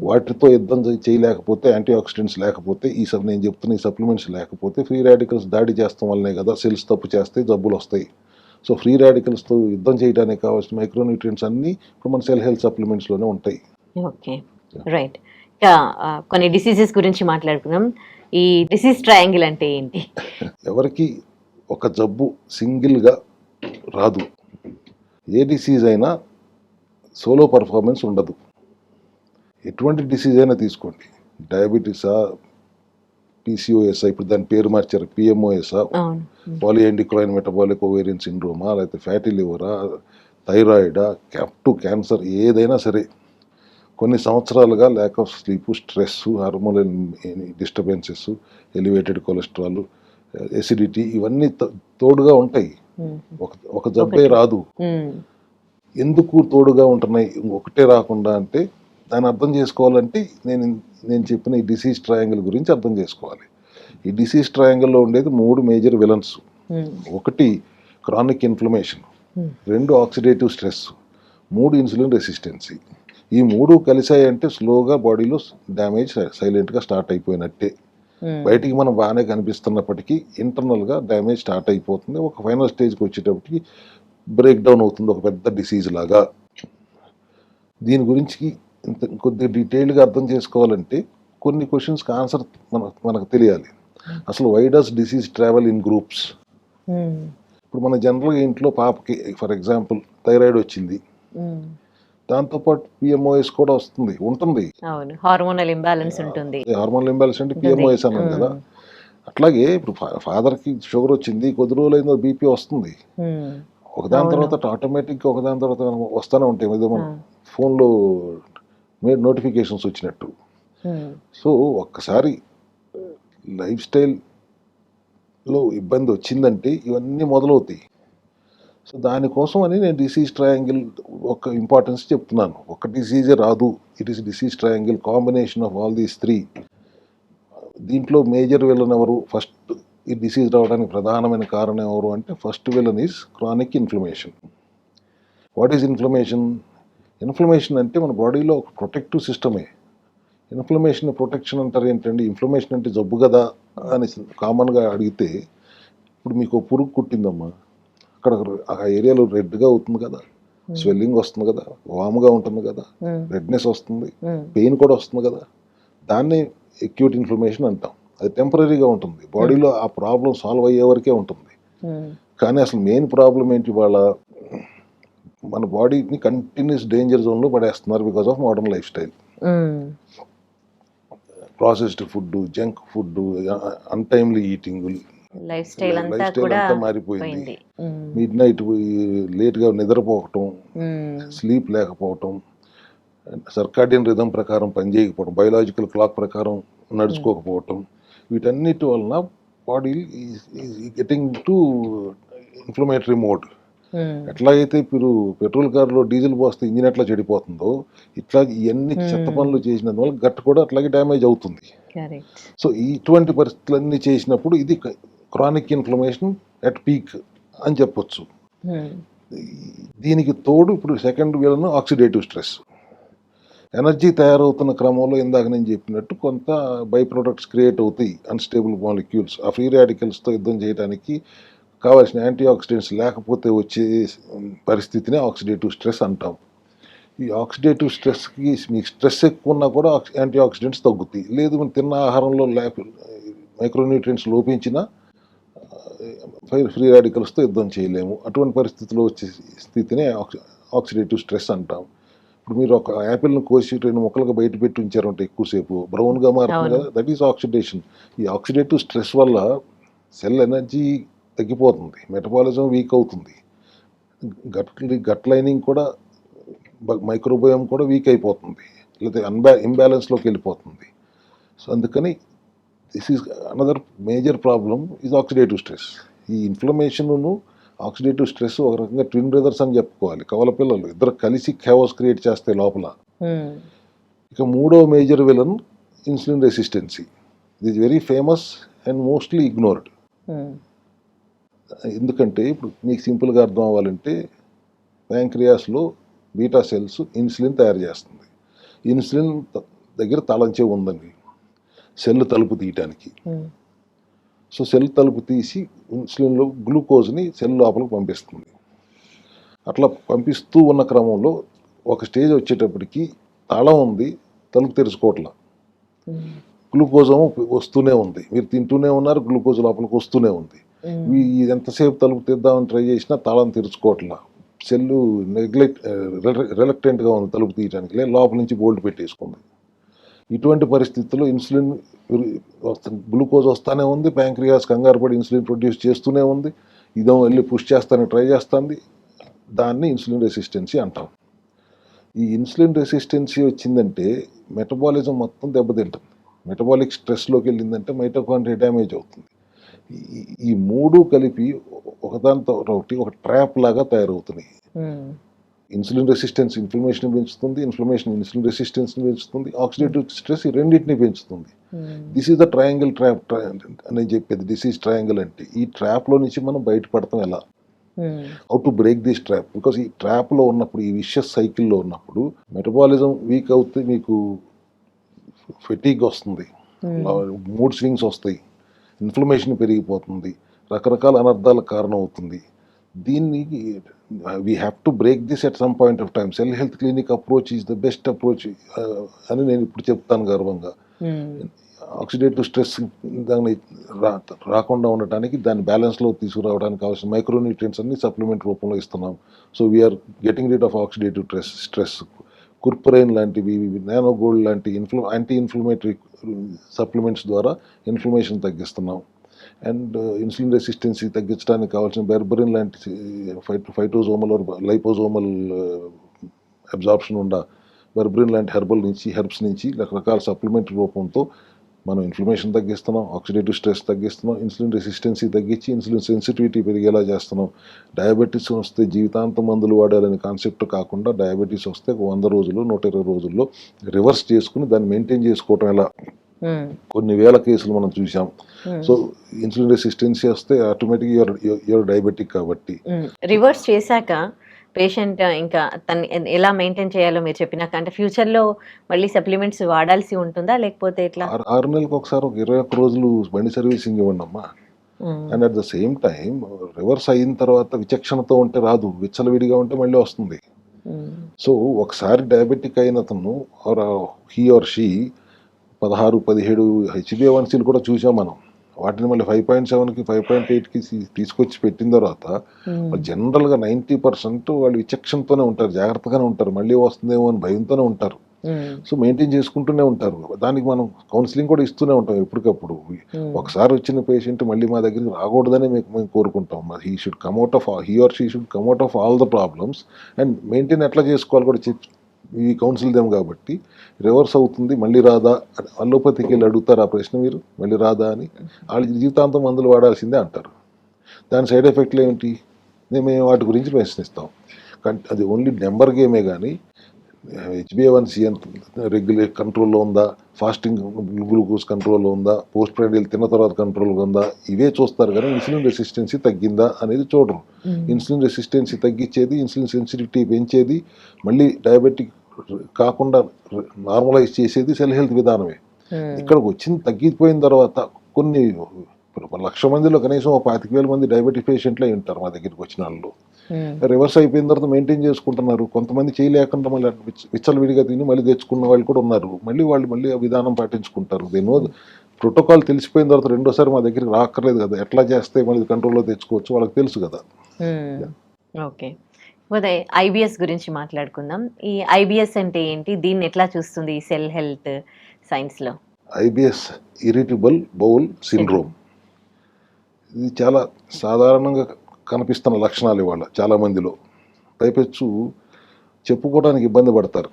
వాటితో యుద్ధం చేయలేకపోతే, యాంటీ ఆక్సిడెంట్స్ లేకపోతే, నేను చెప్తున్న ఈ సప్లిమెంట్స్ లేకపోతే ఫ్రీ రాడికల్స్ దాడి చేస్తాం వల్లనే కదా సెల్స్ తప్పు చేస్తే జబ్బులు వస్తాయి. సో ఫ్రీ రాడికల్స్తో యుద్ధం చేయడానికి కావాల్సిన మైక్రోన్యూట్రియంట్స్ అన్నీ ఇప్పుడు మన సెల్ హెల్త్ సప్లిమెంట్స్లోనే ఉంటాయి. Okay, right. ఇంకా కొన్ని డిసీజెస్ గురించి మాట్లాడుకుందాం. ఈ డిసీజ్ ట్రయాంగిల్ అంటే ఏంటి? ఎవరికి ఒక జబ్బు సింగిల్గా రాదు. ఏ డిసీజ్ అయినా సోలో పర్ఫార్మెన్స్ ఉండదు. ఎటువంటి డిసీజ్ అయినా తీసుకోండి, డయాబెటీసా, పీసీఓఎస్ఆ, ఇప్పుడు దాని పేరు మార్చారు పిఎంఓఎస్ఆ, పాలియాండిక్లోయిన్ మెటబాలిక్ ఓవేరియన్ సిండ్రోమా, లేకపోతే ఫ్యాటీ లివరా, థైరాయిడా, క్యాన్సర్, ఏదైనా సరే కొన్ని సంవత్సరాలుగా lack of sleep, stress, hormonal disturbances, elevated cholesterol, acidity, ఇవన్నీ తోడుగా ఉంటాయి. ఒక జబ్బే రాదు. ఎందుకు తోడుగా ఉంటున్నాయి ఒకటే రాకుండా అంటే దాన్ని అర్థం చేసుకోవాలంటే నేను చెప్పిన ఈ డిసీజ్ ట్రయాంగిల్ గురించి అర్థం చేసుకోవాలి. ఈ డిసీజ్ ట్రయాంగిల్లో ఉండేది 3 మేజర్ విలన్స్. ఒకటి chronic inflammation, 2 oxidative stress, 3 insulin resistancy. ఈ 3 కలిసాయంటే స్లోగా బాడీలో డ్యామేజ్ సైలెంట్గా స్టార్ట్ అయిపోయినట్టే. బయటికి మనం బాగానే కనిపిస్తున్నప్పటికీ ఇంటర్నల్గా డ్యామేజ్ స్టార్ట్ అయిపోతుంది. ఒక ఫైనల్ స్టేజ్కి వచ్చేటప్పటికి బ్రేక్ డౌన్ అవుతుంది, ఒక పెద్ద డిసీజ్ లాగా. దీని గురించి కొద్దిగా డీటెయిల్గా అర్థం చేసుకోవాలంటే కొన్ని క్వశ్చన్స్కి ఆన్సర్ మనకు తెలియాలి. అసలు why does disease travel in groups? ఇప్పుడు మన జనరల్గా ఇంట్లో పాపకి ఫర్ ఎగ్జాంపుల్ థైరాయిడ్ వచ్చింది, దాంతోపాటు పిఎంఓఎస్ కూడా ఉంటుంది. హార్మోనల్ ఇంబ్యాలెన్స్ ఉంటుంది. హార్మోనల్ ఇంబ్యాలెన్స్ అంటే పిఎంఓఎస్ అన్నాం కదా. అట్లాగే ఇప్పుడు ఫాదర్కి షుగర్ వచ్చింది, కొద్ది రోజులైందో బీపీ వస్తుంది. ఒకదాని తర్వాత ఆటోమేటిక్గా ఒకదాని తర్వాత వస్తూనే ఉంటాయి. ఏదో మన ఫోన్లో నోటిఫికేషన్స్ వచ్చినట్టు. సో ఒక్కసారి లైఫ్ స్టైల్లో ఇబ్బంది వచ్చిందంటే ఇవన్నీ మొదలవుతాయి. సో దానికోసం అని నేను డిసీజ్ ట్రయాంగిల్ ఒక ఇంపార్టెన్స్ చెప్తున్నాను. ఒక డిసీజే రాదు, it is disease triangle, combination of all these 3. దీంట్లో మేజర్ విలన్ ఎవరు? ఫస్ట్ ఈ డిసీజ్ రావడానికి ప్రధానమైన కారణం ఎవరు అంటే first villain is chronic inflammation. What is inflammation? Inflammation అంటే మన బాడీలో ఒక ప్రొటెక్టివ్ సిస్టమే. ఇన్ఫ్లమేషన్ ప్రొటెక్షన్ అంటారు ఏంటండి? ఇన్ఫ్లమేషన్ అంటే జబ్బు కదా అని కామన్గా అడిగితే, ఇప్పుడు మీకు పురుగు కుట్టిందమ్మా, అక్కడ ఆ ఏరియాలో రెడ్గా అవుతుంది కదా, స్వెల్లింగ్ వస్తుంది కదా, వాముగా ఉంటుంది కదా, రెడ్నెస్ వస్తుంది, పెయిన్ కూడా వస్తుంది కదా. దాన్ని అక్యూట్ ఇన్ఫ్లమేషన్ అంటాం. అది టెంపరీగా ఉంటుంది, బాడీలో ఆ ప్రాబ్లం సాల్వ్ అయ్యే వరకే ఉంటుంది. కానీ అసలు మెయిన్ ప్రాబ్లం ఏంటి? వాళ్ళ మన బాడీని కంటిన్యూస్ డేంజర్ జోన్లో పడేస్తున్నారు because of modern lifestyle. Processed food, junk food, untimely eating, lifestyle అంతా మారిపోయింది. మిడ్ నైట్ లేట్గా నిద్రపోవటం, స్లీప్ లేకపోవటం, సర్కాడియన్ రిథం ప్రకారం పనిచేయకపోవడం, బయోలాజికల్ క్లాక్ ప్రకారం నడుచుకోకపోవటం, వీటన్నిటి వలన body getting to inflammatory mode. ఎట్లాగైతే ఇప్పుడు పెట్రోల్ కార్లో డీజిల్ పోస్తే ఇంజిన్ ఎట్లా చెడిపోతుందో, ఇట్లా ఇవన్నీ చెత్త పనులు చేసినందువల్ల గట్ కూడా అట్లాగే డ్యామేజ్ అవుతుంది. సో ఇటువంటి పరిస్థితులన్నీ చేసినప్పుడు ఇది క్రానిక్ ఇన్ఫ్లమేషన్ అట్ పీక్ అని చెప్పొచ్చు. దీనికి తోడు ఇప్పుడు second villain oxidative stress. Energy తయారవుతున్న క్రమంలో ఇందాక నేను చెప్పినట్టు కొంత బై ప్రొడక్ట్స్ క్రియేట్ అవుతాయి, అన్స్టేబుల్ మాలిక్యూల్స్. ఆ ఫ్రీ రాడికల్స్తో యుద్ధం చేయడానికి కావాల్సిన యాంటీ ఆక్సిడెంట్స్ లేకపోతే వచ్చే పరిస్థితిని ఆక్సిడేటివ్ స్ట్రెస్ అంటాం. ఈ ఆక్సిడేటివ్ స్ట్రెస్కి మీకు స్ట్రెస్ ఎక్కువ ఉన్నా కూడా యాంటీ ఆక్సిడెంట్స్ తగ్గుతాయి. లేదు మనం తిన్న ఆహారంలో మైక్రోన్యూట్రియంట్స్ లోపించినా ఫ్రీ రాడికల్స్తో యుద్ధం చేయలేము. అటువంటి పరిస్థితిలో వచ్చే స్థితిని ఆక్సిడేటివ్ స్ట్రెస్ అంటాం. ఇప్పుడు మీరు ఒక యాపిల్ను కోసి 2 ముక్కలుగా బయట పెట్టి ఉంచారంటే ఎక్కువసేపు బ్రౌన్గా మారుతుంది కదా, దట్ ఈస్ ఆక్సిడేషన్. ఈ ఆక్సిడేటివ్ స్ట్రెస్ వల్ల సెల్ ఎనర్జీ తగ్గిపోతుంది, మెటబాలిజం వీక్ అవుతుంది, గట్ లైనింగ్ కూడా మైక్రోబయోమ్ కూడా వీక్ అయిపోతుంది, లేకపోతే ఇంబ్యాలెన్స్లోకి వెళ్ళిపోతుంది. సో అందుకని this is another major problem is oxidative stress. ఈ ఇన్ఫ్లమేషన్ను ఆక్సిడేటివ్ స్ట్రెస్ ఒక రకంగా ట్విన్ బ్రదర్స్ అని చెప్పుకోవాలి. కవల పిల్లలు ఇద్దరు కలిసి ఖేవస్ క్రియేట్ చేస్తే లోపల. ఇక మూడో మేజర్ విలన్ ఇన్సులిన్ రెసిస్టెన్సీ. ఇది is very famous and mostly ignored. ఎందుకంటే ఇప్పుడు మీకు సింపుల్గా అర్థం అవ్వాలంటే ప్యాంక్రియాస్లో బీటా సెల్స్ ఇన్సులిన్ తయారు చేస్తుంది. ఇన్సులిన్ దగ్గర తాళం చెవి ఉందండి సెల్ తలుపు తీయటానికి. సో సెల్ తలుపు తీసి ఇన్సులిన్లో గ్లూకోజ్ని సెల్ లోపలికి పంపిస్తుంది. అట్లా పంపిస్తూ ఉన్న క్రమంలో ఒక స్టేజ్ వచ్చేటప్పటికి తాళం ఉంది, తలుపు తెరుచుకోవట్లా. గ్లూకోజ్ ఏమో వస్తూనే ఉంది, మీరు తింటూనే ఉన్నారు, గ్లూకోజ్ లోపలికి వస్తూనే ఉంది. ఎంతసేపు తలుపు తీద్దామని ట్రై చేసినా తాళం తెరుచుకోవట్లా. సెల్లు రిలక్టెంట్గా ఉంది తలుపు తీయడానికి, లేదు లోపల నుంచి బోల్ట్ పెట్టేసుకుంది. ఇటువంటి పరిస్థితుల్లో ఇన్సులిన్ గ్లూకోజ్ వస్తూనే ఉంది, ప్యాంక్రియాస్ కంగారు పడి ఇన్సులిన్ ప్రొడ్యూస్ చేస్తూనే ఉంది, ఇదో వెళ్ళి పుష్ చేస్తానికి ట్రై చేస్తుంది. దాన్ని ఇన్సులిన్ రెసిస్టెన్సీ అంటాం. ఈ ఇన్సులిన్ రెసిస్టెన్సీ వచ్చిందంటే మెటబాలిజం మొత్తం దెబ్బతింటుంది. మెటబాలిక్ స్ట్రెస్లోకి వెళ్ళిందంటే మైటోకాండ్రియా డ్యామేజ్ అవుతుంది. ఈ మూడు కలిపి ఒకదానితో ఒకటి ఒక ట్రాప్ లాగా తయారవుతున్నాయి. ఇన్సులిన్ రెసిస్టెన్స్ ఇన్ఫ్లమేషన్ పెంచుతుంది, ఇన్ఫ్లమేషన్ ఇన్సులిన్ రెసిస్టెన్స్ పెంచుతుంది, ఆక్సిడేటివ్ స్ట్రెస్ ఈ రెండింటిని పెంచుతుంది. This is the triangle trap అని చెప్పేది. డిసీజ్ ట్రయాంగిల్ అంటే ఈ ట్రాప్లో నుంచి మనం బయటపడతాం ఎలా, how to break this trap. Because ఈ ట్రాప్లో ఉన్నప్పుడు, ఈ విషియస్ సైకిల్లో ఉన్నప్పుడు మెటబాలిజం వీక్ అవుతే మీకు ఫెటీగ్ వస్తుంది, మూడ్ స్వింగ్స్ వస్తాయి, ఇన్ఫ్లమేషన్ పెరిగిపోతుంది, రకరకాల అనర్థాలకు కారణం అవుతుంది. దీన్ని we have to break this at some point of time. Cell health clinic approach is the best approach అని నేను ఇప్పుడు చెప్తాను గర్వంగా. ఆక్సిడేటివ్ స్ట్రెస్ దాన్ని రాకుండా ఉండటానికి, దాన్ని బ్యాలెన్స్లో తీసుకురావడానికి కావాల్సిన మైక్రోన్యూట్రియంట్స్ అన్ని సప్లిమెంట్ రూపంలో ఇస్తున్నాం. So we are getting rid of oxidative stress. కుర్పరైన్ లాంటివి, నానోగోల్డ్ లాంటి యాంటీ ఇన్ఫ్లమేటరీ సప్లిమెంట్స్ ద్వారా ఇన్ఫ్లమేషన్ తగ్గిస్తున్నాం. అండ్ ఇన్సులిన్ రెసిస్టెన్సీ తగ్గించడానికి కావాల్సిన బెర్బరిన్ లాంటి ఫైటోజోమల్ లైపోజోమల్ అబ్జార్ప్షన్ ఉండ బెర్బరిన్ లాంటి హెర్బ్స్ నుంచి రకరకాల సప్లిమెంటరీ రూపంతో మనం ఇన్ఫ్లమేషన్ తగ్గిస్తున్నాం, ఆక్సిడేటివ్ స్ట్రెస్ తగ్గిస్తున్నాం, ఇన్సులిన్ రెసిస్టెన్సీ తగ్గించి ఇన్సులిన్ సెన్సిటివిటీ పెరిగేలా చేస్తున్నాం. డయాబెటీస్ వస్తే జీవితాంతం మందులు వాడాలనే కాన్సెప్ట్ కాకుండా, డయాబెటీస్ వస్తే 100 రోజులు 120 రోజుల్లో రివర్స్ చేసుకుని దాన్ని మెయింటైన్ చేసుకోవటం ఎలా, కొన్ని వేల కేసులు మనం చూసాం. సో ఇన్సులిన్ రెసిస్టెన్సీ వస్తే ఆటోమేటిక్గా యూఆర్ డయాబెటిక్. కాబట్టి రివర్స్ చేశాక పేషెంట్ ఇంకా తను ఎలా మెయింటైన్ చేయాలో మీరు చెప్పినాక, అంటే ఫ్యూచర్లో మళ్ళీ సప్లిమెంట్స్ వాడాల్సి ఉంటుందా లేకపోతే ఎట్లా? 6 నెలలకు ఒకసారి ఒక 21 రోజులు బండి సర్వీసింగ్ ఇవ్వండి అమ్మా. And at the same time reverse అయిన తర్వాత విచక్షణతో ఉంటే రాదు, విచ్చలవిడిగా ఉంటే మళ్ళీ వస్తుంది. సో ఒకసారి డయాబెటిక్ అయిన అతను హీ ఆర్ షీ 16-17 HbA1cలు కూడా చూసాం మనం. వాటిని మళ్ళీ 5.7కి 5.8కి తీసుకొచ్చి పెట్టిన తర్వాత జనరల్గా 90% వాళ్ళు విచక్షణతోనే ఉంటారు, జాగ్రత్తగానే ఉంటారు, మళ్ళీ వస్తుందేమో అని భయంతోనే ఉంటారు. సో మెయింటైన్ చేసుకుంటూనే ఉంటారు. దానికి మనం కౌన్సిలింగ్ కూడా ఇస్తూనే ఉంటాం ఎప్పటికప్పుడు. ఒకసారి వచ్చిన పేషెంట్ మళ్ళీ మా దగ్గరికి రాకూడదని మేము కోరుకుంటాం. He or she should come out of all the problems and maintain ఎట్లా చేసుకోవాలి కూడా ఈ కౌన్సిల్ దేం. కాబట్టి రివర్స్ అవుతుంది, మళ్ళీ రాదా, అలోపతికి వెళ్ళి అడుగుతారు ఆ ప్రశ్న మీరు, మళ్ళీ రాదా అని. వాళ్ళు జీవితాంతం మందులు వాడాల్సిందే అంటారు. దాని సైడ్ ఎఫెక్ట్లు ఏమిటి, మేము వాటి గురించి ప్రశ్నిస్తాం. కానీ అది ఓన్లీ నెంబర్ గేమే కానీ HbA1c రెగ్యులేట్ కంట్రోల్లో ఉందా, ఫాస్టింగ్ గ్లూకోజ్ కంట్రోల్లో ఉందా, పోస్ట్ ప్రైడిల్ తిన్న తర్వాత కంట్రోల్గా ఉందా, ఇవే చూస్తారు కానీ ఇన్సులిన్ రెసిస్టెన్సీ తగ్గిందా అనేది చూడరు. ఇన్సులిన్ రెసిస్టెన్సీ తగ్గించేది, ఇన్సులిన్ సెన్సిటివిటీ పెంచేది, మళ్ళీ డయాబెటిక్ కాకుండా నార్మలైజ్ చేసేది సెల్ హెల్త్ విధానమే. ఇక్కడికి వచ్చింది తగ్గిపోయిన తర్వాత కొన్ని 1,00,000 మందిలో కనీసం 25,000 మంది డయాబెటిక్ పేషెంట్లే ఉంటారు మా దగ్గరికి వచ్చిన వాళ్ళు. రివర్స్ అయిపోయిన తర్వాత మెయింటైన్ చేసుకుంటున్నారు. కొంతమంది చేయలేకుండా మళ్ళీ విచ్చలవిడిగా తిని మళ్ళీ తెచ్చుకున్న వాళ్ళు కూడా ఉన్నారు. మళ్ళీ ఆ విధానం పాటించుకుంటారు. దేనో ప్రోటోకాల్ తెలిసిపోయిన తర్వాత రెండోసారి మా దగ్గరికి రాక్కర్లేదు కదా, ఎట్లా చేస్తే మళ్ళీ కంట్రోల్లో తెచ్చుకోవచ్చు వాళ్ళకి తెలుసు కదా. ఓకే, పోతే ఐబిఎస్ గురించి మాట్లాడుకుందాం. ఈ ఐబిఎస్ అంటే ఏంటి, దీన్ని ఎట్లా చూస్తుంది ఈ సెల్ హెల్త్ సైన్స్లో? IBS irritable bowel syndrome. ఇది చాలా సాధారణంగా కనిపిస్తున్న లక్షణాలు ఇవాళ చాలామందిలో. పైపెచ్చు చెప్పుకోవడానికి ఇబ్బంది పడతారు.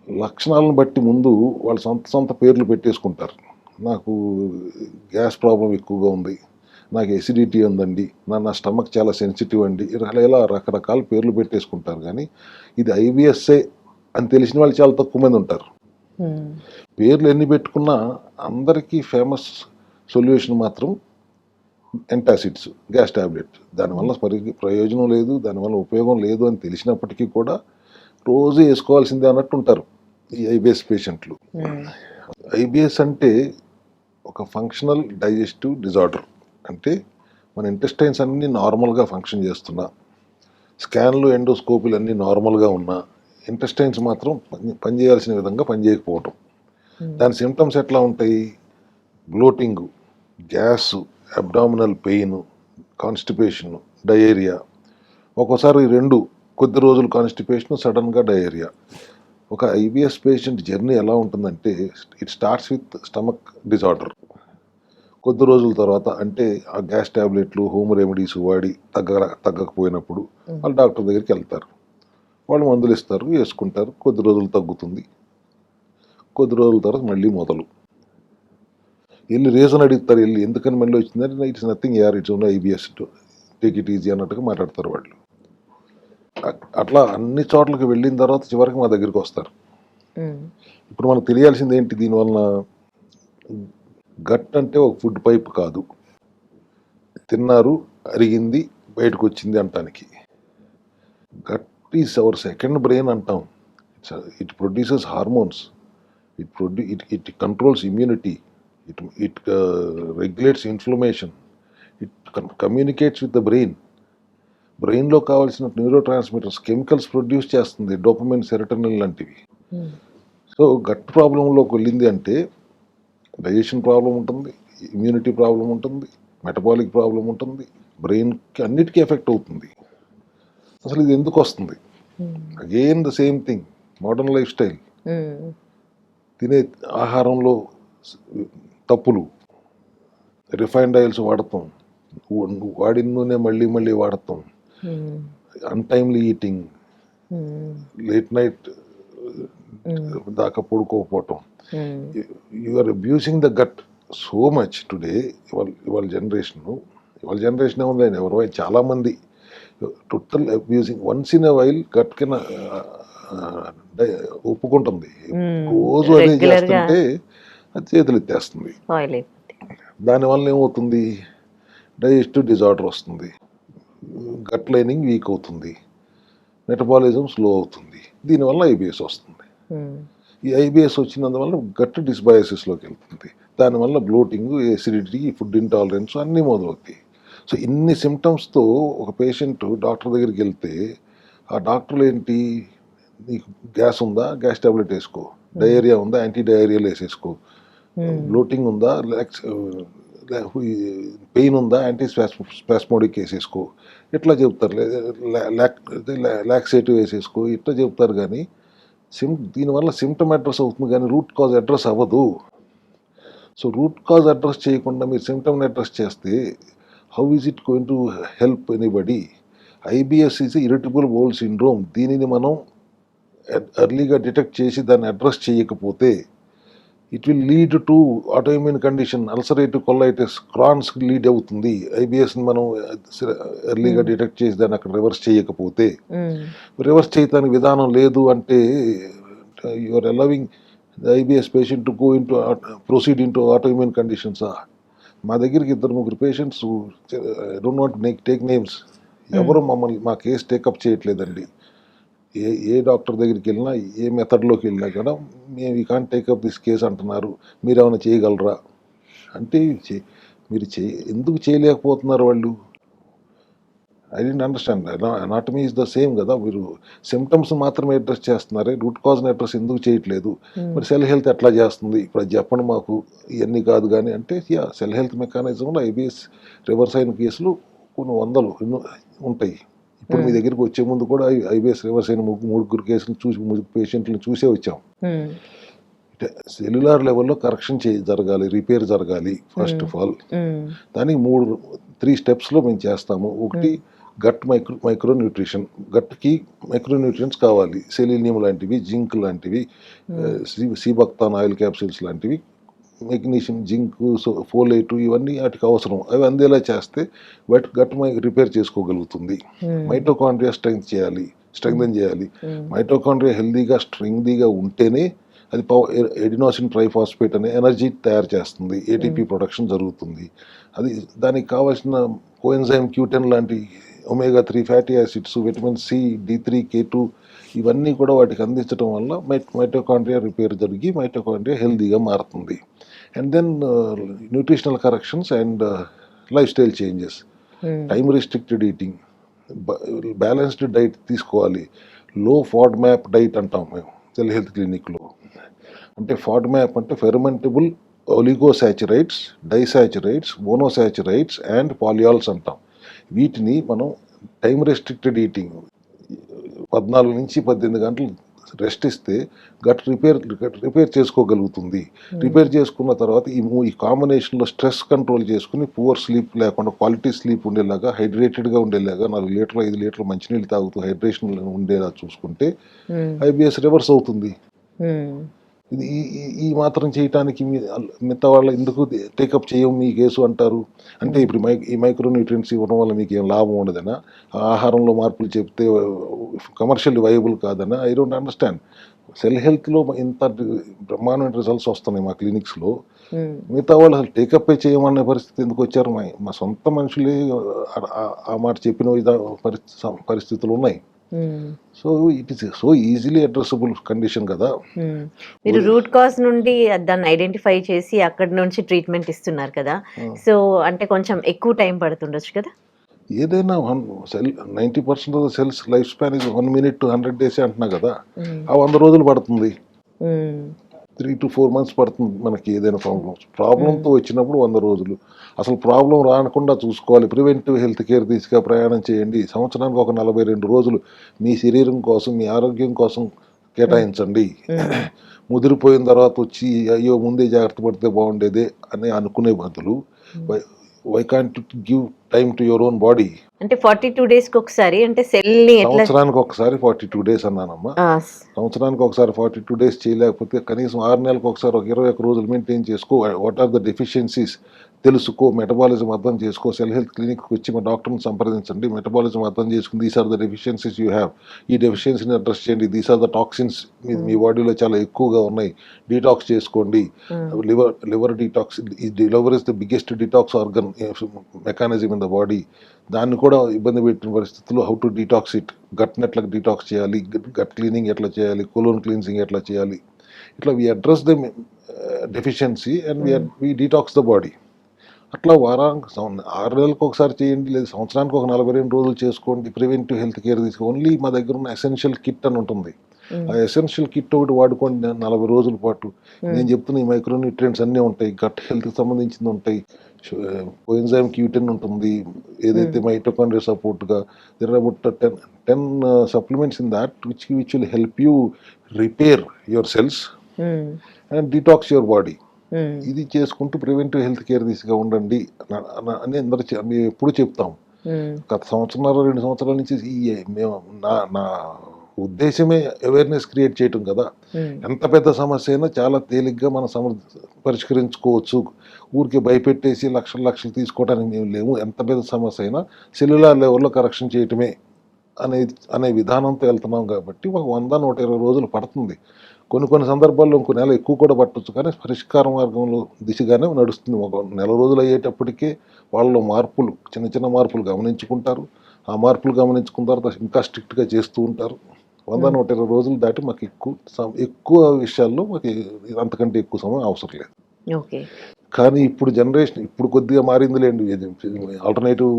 లక్షణాలను బట్టి ముందు వాళ్ళు సొంత పేర్లు పెట్టేసుకుంటారు. నాకు గ్యాస్ ప్రాబ్లం ఎక్కువగా ఉంది, నాకు ఎసిడిటీ ఉందండి, నా స్టమక్ చాలా సెన్సిటివ్ అండి, ఇలా రకరకాల పేర్లు పెట్టేసుకుంటారు. కానీ ఇది ఐబిఎస్ఏ అని తెలిసిన వాళ్ళు చాలా తక్కువ మంది ఉంటారు. పేర్లు ఎన్ని పెట్టుకున్నా అందరికీ ఫేమస్ సొల్యూషన్ మాత్రం ఎంటాసిడ్స్, గ్యాస్ టాబ్లెట్. దానివల్ల ప్రయోజనం లేదు, దానివల్ల ఉపయోగం లేదు అని తెలిసినప్పటికీ కూడా రోజు వేసుకోవాల్సిందే అన్నట్టు ఉంటారు ఈ ఐబిఎస్ పేషెంట్లు. ఐబిఎస్ అంటే ఒక ఫంక్షనల్ డైజెస్టివ్ డిజార్డర్. అంటే మన ఇంటెస్టైన్స్ అన్నీ నార్మల్గా ఫంక్షన్ చేస్తున్నా, స్కాన్లు ఎండోస్కోపీలు అన్నీ నార్మల్గా ఉన్నా, ఇంటెస్టైన్స్ మాత్రం పనిచేయాల్సిన విధంగా పనిచేయకపోవటం. దాని సిమ్టమ్స్ ఎట్లా ఉంటాయి? Bloating, gas, abdominal pain, constipation, diarrhoea. ఒక్కోసారి రెండు, కొద్ది రోజులు కాన్స్టిపేషన్, సడన్గా డయేరియా. ఒక ఐబిఎస్ పేషెంట్ జర్నీ ఎలా ఉంటుందంటే it starts with stomach disorder. కొద్ది రోజుల తర్వాత అంటే ఆ గ్యాస్ ట్యాబ్లెట్లు, హోమ్ రెమెడీస్ వాడి తగ్గకపోయినప్పుడు వాళ్ళు డాక్టర్ దగ్గరికి వెళ్తారు. వాళ్ళు మందులు ఇస్తారు, వేసుకుంటారు, కొద్ది రోజులు తగ్గుతుంది, కొద్ది రోజుల తర్వాత మళ్ళీ మొదలు. వెళ్ళి రీజన్ అడుగుతారు, వెళ్ళి ఎందుకని మళ్ళీ వచ్చిందంటే ఇట్స్ నథింగ్ యార్, it's only IBS, take it easy అన్నట్టుగా మాట్లాడతారు వాళ్ళు. అట్లా అన్ని చోట్లకి వెళ్ళిన తర్వాత చివరికి మా దగ్గరికి వస్తారు. ఇప్పుడు మనకు తెలియాల్సింది ఏంటి దీనివల్ల? గట్ అంటే ఒక ఫుడ్ పైప్ కాదు, తిన్నారు అరిగింది బయటకు వచ్చింది అంటానికి. Gut is our second brain అంటాం. It produces hormones, it controls immunity, it regulates inflammation, it communicates with the brain. బ్రెయిన్లో కావాల్సిన న్యూరో ట్రాన్స్మిటర్స్, కెమికల్స్ ప్రొడ్యూస్ చేస్తుంది, డోపమైన్, సెరటోనిన్ లాంటివి. సో గట్ ప్రాబ్లంలోకి వెళ్ళింది అంటే డైజెషన్ ప్రాబ్లం ఉంటుంది, ఇమ్యూనిటీ ప్రాబ్లం ఉంటుంది, మెటబాలిక్ ప్రాబ్లం ఉంటుంది, బ్రెయిన్కి అన్నిటికీ ఎఫెక్ట్ అవుతుంది. అసలు ఇది ఎందుకు వస్తుంది? Again the same thing, modern lifestyle. తినే ఆహారంలో తప్పులు, రిఫైన్డ్ ఆయిల్స్ వాడతాం, వాడిన నూనె మళ్ళీ మళ్ళీ వాడతాం, అన్టైమ్లీ ఈటింగ్, లేట్ నైట్ దాకా పడుకోకపోవటం. You are abusing the gut so much today. ఇవాళ జనరేషన్ ఉంది, ఎవరో చాలా మంది total abusing. Once in a while gut కింద ఒప్పుకుంటుంది, రోజు అదే చేస్తుంటే అది చేతులు ఎత్తేస్తుంది. దానివల్ల ఏమవుతుంది? డైజెస్టివ్ డిజార్డర్ వస్తుంది, గట్ లైనింగ్ వీక్ అవుతుంది, మెటబాలిజం స్లో అవుతుంది. దీనివల్ల ఐబిఎస్ వస్తుంది. ఈ ఐబిఎస్ వచ్చినందువల్ల గట్ డిస్బయాసిస్లోకి వెళ్తుంది. దానివల్ల బ్లోటింగ్, ఎసిడిటీ, ఫుడ్ ఇంటాలరెన్స్ అన్నీ మొదలవుతాయి. సో ఇన్ని సిమ్టమ్స్తో ఒక పేషెంట్ డాక్టర్ దగ్గరికి వెళ్తే ఆ డాక్టర్లు ఏంటి, నీకు గ్యాస్ ఉందా, గ్యాస్ టాబ్లెట్ వేసుకో, డయేరియా ఉందా, యాంటీ డయేరియాలు వేసేసుకో, బ్లోటింగ్ ఉందా, పెయిన్ ఉందా, యాంటీ స్పాస్మోడిక్ వేసేసుకో, ఇట్లా చెప్తారు. లాక్సేటివ్ వేసేసుకో, ఇట్లా చెప్తారు. కానీ దీనివల్ల సిమ్టమ్ అడ్రస్ అవుతుంది కానీ రూట్ కాజ్ అడ్రస్ అవ్వదు. సో రూట్ కాజ్ అడ్రస్ చేయకుండా మీరు సిమ్టమ్ని అడ్రస్ చేస్తే how is it going to help anybody? IBS is irritable bowel syndrome. దీనిని మనం ఎర్లీగా డిటెక్ట్ చేసి దాన్ని అడ్రస్ చేయకపోతే it will lead to autoimmune condition, ulcerative colitis, క్రాన్స్కి లీడ్ అవుతుంది. ఐబిఎస్ని మనం ఎర్లీగా డిటెక్ట్ చేసి దాన్ని అక్కడ రివర్స్ చేయకపోతే. రివర్స్ చేయడానికి విధానం లేదు అంటే you are allowing the IBS patient to go into proceed into autoimmune కండిషన్సా? మా దగ్గరికి 2-3 patients, I don't want take names, ఎవరు మా కేసు టేకప్ చేయట్లేదండి. ఏ డాక్టర్ దగ్గరికి వెళ్ళినా, ఏ మెథడ్లోకి వెళ్ళినా కూడా మేము ఈ కాంట్ టేకప్ దిస్ కేసు అంటున్నారు, మీరు ఏమైనా చేయగలరా అంటే మీరు ఎందుకు చేయలేకపోతున్నారు వాళ్ళు? I don't understand. Anatomy is the same కదా. మీరు సిమ్టమ్స్ మాత్రమే అడ్రస్ చేస్తున్నారే, రూట్ కాజ్ని అడ్రస్ ఎందుకు చేయట్లేదు? మరి సెల్ హెల్త్ ఎట్లా చేస్తుంది? ఇప్పుడు అది చెప్పండి మాకు. ఇవన్నీ కాదు కానీ అంటే సెల్ హెల్త్ మెకానిజంలో ఐబిఎస్ రివర్స్ అయిన కేసులు కొన్ని వందలు ఉంటాయి. ఇప్పుడు మీ దగ్గరికి వచ్చే ముందు కూడా ఐబిఎస్ రివర్స్ అయిన 3 కేసులు చూసి, 3 పేషెంట్లను చూసే వచ్చాం. సెల్యులార్ లెవెల్లో కరెక్షన్ జరగాలి, రిపేర్ జరగాలి. ఫస్ట్ ఆఫ్ ఆల్ దానికి 3 స్టెప్స్లో మేము చేస్తాము. ఒకటి, గట్ మైక్రో న్యూట్రిషన్, గట్కి మైక్రో న్యూట్రియంట్స్ కావాలి, సెలీనియం లాంటివి, జింక్ లాంటివి, సీబక్తాన్ ఆయిల్ క్యాప్సూల్స్ లాంటివి, మెగ్నీషియం, జింక్, ఫోలేటు, ఇవన్నీ వాటికి అవసరం. అవి అందేలా చేస్తే గట్ రిపేర్ చేసుకోగలుగుతుంది. మైటోకాండ్రియా స్ట్రెంగ్థెన్ చేయాలి. మైటోకాండ్రియా హెల్దీగా స్ట్రెంగ్దీగా ఉంటేనే అది ఎడినోసిన్ ట్రైఫాస్ఫేట్ అనే ఎనర్జీ తయారు చేస్తుంది, ఏటీపీ ప్రొడక్షన్ జరుగుతుంది. అది దానికి కావాల్సిన కోఎన్జైమ్ Q10 లాంటి omega-3 fatty acids, vitamin C, D3, K2 ఇవన్నీ కూడా వాటికి అందించడం వల్ల మైటోకాండ్రియా రిపేర్ జరిగి మైటోకాండ్రియా హెల్దీగా మారుతుంది. And then nutritional corrections and lifestyle changes, time restricted eating, balanced diet తీసుకోవాలి. లో ఫాడ్ మ్యాప్ డైట్ అంటాం మేము సెల్ హెల్త్ క్లినిక్లో. అంటే ఫాడ్ మ్యాప్ అంటే ఫెర్మెంటబుల్ ఒలిగోసాచురైడ్స్, డైసాచురైడ్స్, మోనోసాచురైడ్స్ అండ్ పాలియాల్స్ అంటాం. వీటిని మనం టైం రెస్ట్రిక్టెడ్ ఈటింగ్ 14 నుంచి 18 గంటలు రెస్ట్ ఇస్తే గట్ రిపేర్ చేసుకోగలుగుతుంది. రిపేర్ చేసుకున్న తర్వాత ఈ కాంబినేషన్లో స్ట్రెస్ కంట్రోల్ చేసుకుని పువర్ స్లీప్ లేకుండా క్వాలిటీ స్లీప్ ఉండేలాగా, హైడ్రేటెడ్గా ఉండేలాగా 4 లీటర్లు 5 లీటర్లు మంచినీళ్ళు తాగుతూ హైడ్రేషన్ ఉండేలా చూసుకుంటే IBS రివర్స్ అవుతుంది. ఇది ఈ మాత్రం చేయటానికి మిగతా వాళ్ళు ఎందుకు టేకప్ చేయం మీ కేసు అంటారు. అంటే ఇప్పుడు ఈ మైక్రో న్యూట్రియంట్స్ ఇవ్వడం వల్ల మీకు ఏం లాభం ఉండదనా, ఆహారంలో మార్పులు చెప్తే కమర్షియల్ వైబుల్ కాదనా? I don't understand. సెల్ హెల్త్లో ఇంత బ్రహ్మాండమైన రిజల్ట్స్ వస్తున్నాయి మా క్లినిక్స్లో, మిగతా వాళ్ళు అసలు టేకప్ చేయమనే పరిస్థితి ఎందుకు వచ్చారు? మా సొంత మనుషులే ఆ మాట చెప్పిన పరిస్థితులు ఉన్నాయి. So it is so easily addressable condition కదా. మీరు రూట్ కాజ్ నుండి దాన్ని ఐడెంటిఫై చేసి అక్కడి నుంచి ట్రీట్మెంట్ ఇస్తున్నారు కదా, సో అంటే కొంచెం ఎక్కువ టైం పడుతుండొచ్చు కదా. ఏదైనా 90% of the cells life span is 1 minute to 100 days అంటున్నా కదా. ఆ 100 రోజులు పడుతుంది, 3 to 4 months పడుతుంది మనకి ఏదైనా ప్రాబ్లంతో వచ్చినప్పుడు 100 రోజులు. అసలు ప్రాబ్లం రాకుండా చూసుకోవాలి. ప్రివెంటివ్ హెల్త్ కేర్ తీసుగా ప్రయాణం చేయండి. సంవత్సరానికి ఒక 42 రోజులు మీ శరీరం కోసం, మీ ఆరోగ్యం కోసం కేటాయించండి. ముదిరిపోయిన తర్వాత వచ్చి అయ్యో ముందే జాగ్రత్త పడితే బాగుండేదే అని అనుకునే బదులు why can't give time to your own body. అంటే 42 days కి ఒకసారి, అంటే సెల్ ని సంవత్సరానికి ఒకసారి 42 days అన్నానమ్మా. సంవత్సరానికి ఒకసారి 42 days చేయలేకపోతే కనీసం 6 నెలలకు ఒకసారి ఒక 21 రోజులు మెయింటైన్ చేసుకో. వాట్ ఆర్ ద డెఫిషియన్సీస్ తెలుసుకో, మెటబాలిజం అర్థం చేసుకో. సెల్ హెల్త్ క్లినిక్కి వచ్చి మా డాక్టర్ని సంప్రదించండి. మెటబాలిజం అర్థం చేసుకుని these are the deficiencies you have, ఈ డెఫిషియన్సీని అడ్రస్ చేయండి. దీస్ ఆర్ ద టాక్సిన్స్ మీ బాడీలో చాలా ఎక్కువగా ఉన్నాయి, డీటాక్స్ చేసుకోండి. Liver detox, liver is the biggest detox organ mechanism in the body. దాన్ని కూడా ఇబ్బంది పెట్టిన పరిస్థితుల్లో హౌ టు డీటాక్స్ ఇట్, గట్ని ఎట్లా డీటాక్స్ చేయాలి, గట్ క్లీనింగ్ ఎట్లా చేయాలి, కోలోన్ క్లీన్సింగ్ ఎట్లా చేయాలి, ఇట్లా we address the deficiency and we detox the body. అట్లా వారానికి 6 నెలలకు ఒకసారి చేయండి, లేదా సంవత్సరానికి ఒక 42 రోజులు చేసుకోండి. ప్రివెంటివ్ హెల్త్ కేర్ తీసుకో. ఓన్లీ మా దగ్గర ఉన్న ఎసెన్షియల్ కిట్ అని ఉంటుంది, ఆ ఎసెన్షియల్ కిట్ ఒకటి వాడుకోండి 40 రోజుల పాటు. నేను చెప్తున్న ఈ మైక్రో న్యూట్రియంట్స్ అన్నీ ఉంటాయి, గట్ హెల్త్కి సంబంధించింది ఉంటాయి, కోఎన్జైమ్ Q10 ఉంటుంది, ఏదైతే మైటోకాండ్రియా సపోర్ట్గా. There are about 10 supplements in that which will help you repair your cells and detox your body. ఇది చేసుకుంటూ ప్రివెంటివ్ హెల్త్ కేర్ దిశగా ఉండండి అని అందరూ మేము ఎప్పుడు చెప్తాం. గత 1.5-2 సంవత్సరాల నుంచి మేము నా ఉద్దేశమే అవేర్నెస్ క్రియేట్ చేయటం కదా. ఎంత పెద్ద సమస్య అయినా చాలా తేలిగ్గా మనం పరిష్కరించుకోవచ్చు. ఊరికే భయపెట్టేసి లక్షలు తీసుకోవడానికి మేము లేము. ఎంత పెద్ద సమస్య అయినా సెల్యులార్ లెవెల్లో కరెక్షన్ చేయటమే అనే విధానంతో వెళ్తున్నాం కాబట్టి ఒక 100-120 రోజులు పడుతుంది. కొన్ని సందర్భాల్లో ఇంకో నెల ఎక్కువ కూడా పట్టవచ్చు, కానీ పరిష్కార మార్గంలో దిశగానే నడుస్తుంది. ఒక 1 నెల రోజులు అయ్యేటప్పటికే వాళ్ళలో మార్పులు, చిన్న మార్పులు గమనించుకుంటారు. ఆ మార్పులు గమనించుకున్న తర్వాత ఇంకా స్ట్రిక్ట్గా చేస్తూ ఉంటారు. 100-120 రోజులు దాటి మాకు ఎక్కువ విషయాల్లో మాకు అంతకంటే ఎక్కువ సమయం అవసరం లేదు. కానీ ఇప్పుడు జనరేషన్ ఇప్పుడు కొద్దిగా మారిందిలేండి, ఆల్టర్నేటివ్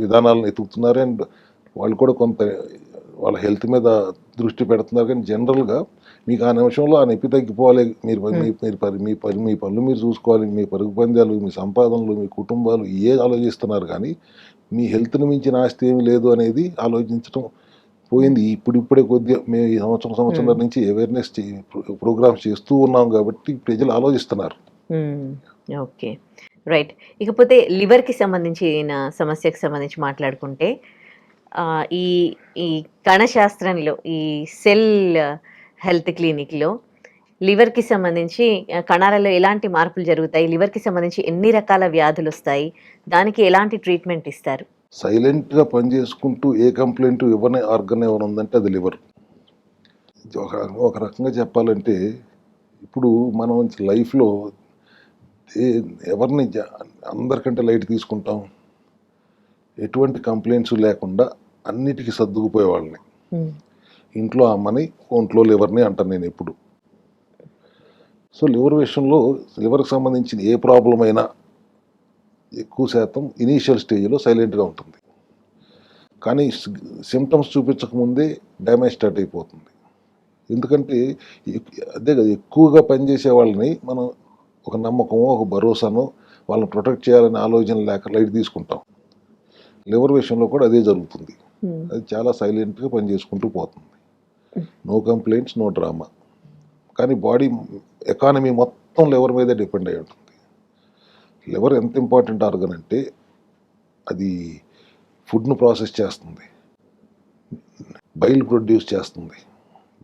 విధానాలను ఎతుకుతున్నారు. అండ్ వాళ్ళు కూడా కొంత వాళ్ళ హెల్త్ మీద దృష్టి పెడుతున్నారు. కానీ జనరల్గా మీకు ఆ నిమిషంలో ఆ నొప్పి తగ్గిపోవాలి, మీ పనులు మీరు చూసుకోవాలి, మీ పరుగు పందాలు, మీ సంపాదనలు, మీ కుటుంబాలు ఆలోచిస్తున్నారు. కానీ మీ హెల్త్ని మించిన ఆస్తి ఏమి లేదు అనేది ఆలోచించడం పోయింది. ఇప్పుడిప్పుడే కొద్దిగా మేము ఈ సంవత్సరం నుంచి అవేర్నెస్ ప్రోగ్రామ్స్ చేస్తూ ఉన్నాం కాబట్టి ప్రజలు ఆలోచిస్తున్నారు. Okay, right. ఇకపోతే లివర్‌కి సంబంధించిన సమస్యకి సంబంధించి మాట్లాడుకుంటే ఈ ఈ కణశాస్త్రంలో ఈ సెల్ హెల్త్ క్లినిక్‌లో లివర్‌కి సంబంధించి కణాలలో ఎలాంటి మార్పులు జరుగుతాయి? లివర్‌కి సంబంధించి ఎన్ని రకాల వ్యాధులొస్తాయి? దానికి ఎలాంటి ట్రీట్మెంట్ ఇస్తారు? సైలెంట్‌గా పనిచేసుకుంటూ ఏ కంప్లెయింట్ ఇవ్వని ఆర్గన్ ఏమైనా ఉందంటే అది లివర్. ఒక ఒక రకంగా చెప్పాలంటే ఇప్పుడు మనం లైఫ్‌లో ఏ ఎవరిని అందరికంటే లైట్ తీసుకుంటాం. ఎటువంటి కంప్లెయింట్స్ లేకుండా అన్నిటికి సర్దుకుపోయేవాళ్ళని. హ్మ్. ఇంట్లో అమ్మని, ఒంట్లో లివర్‌ని అంటాను నేనెప్పుడు. సో, లివర్ విషయంలో లివర్‌కి సంబంధించిన ఏ ప్రాబ్లమ్ అయినా ఎక్కువ శాతం ఇనీషియల్ స్టేజ్‌లో సైలెంట్‌గా ఉంటుంది. కానీ సిమ్టమ్స్ చూపించకముందే డ్యామేజ్ స్టార్ట్ అయిపోతుంది. ఎందుకంటే అదే కదా ఎక్కువగా పనిచేసే వాళ్ళని మనం ఒక నమ్మకమో, ఒక భరోసానో వాళ్ళని ప్రొటెక్ట్ చేయాలనే ఆలోచన లేక లైట్ తీసుకుంటాం. లివర్ విషయంలో కూడా అదే జరుగుతుంది. హ్మ్. అది చాలా సైలెంట్‌గా పనిచేసుకుంటూ పోతుంది. No complaints, no drama. కానీ బాడీ ఎకానమీ మొత్తం లివర్ మీదే డిపెండ్ అయి ఉంటుంది. లివర్ ఎంత ఇంపార్టెంట్ ఆర్గన్ అంటే అది ఫుడ్ను ప్రాసెస్ చేస్తుంది, బైల్ ప్రొడ్యూస్ చేస్తుంది,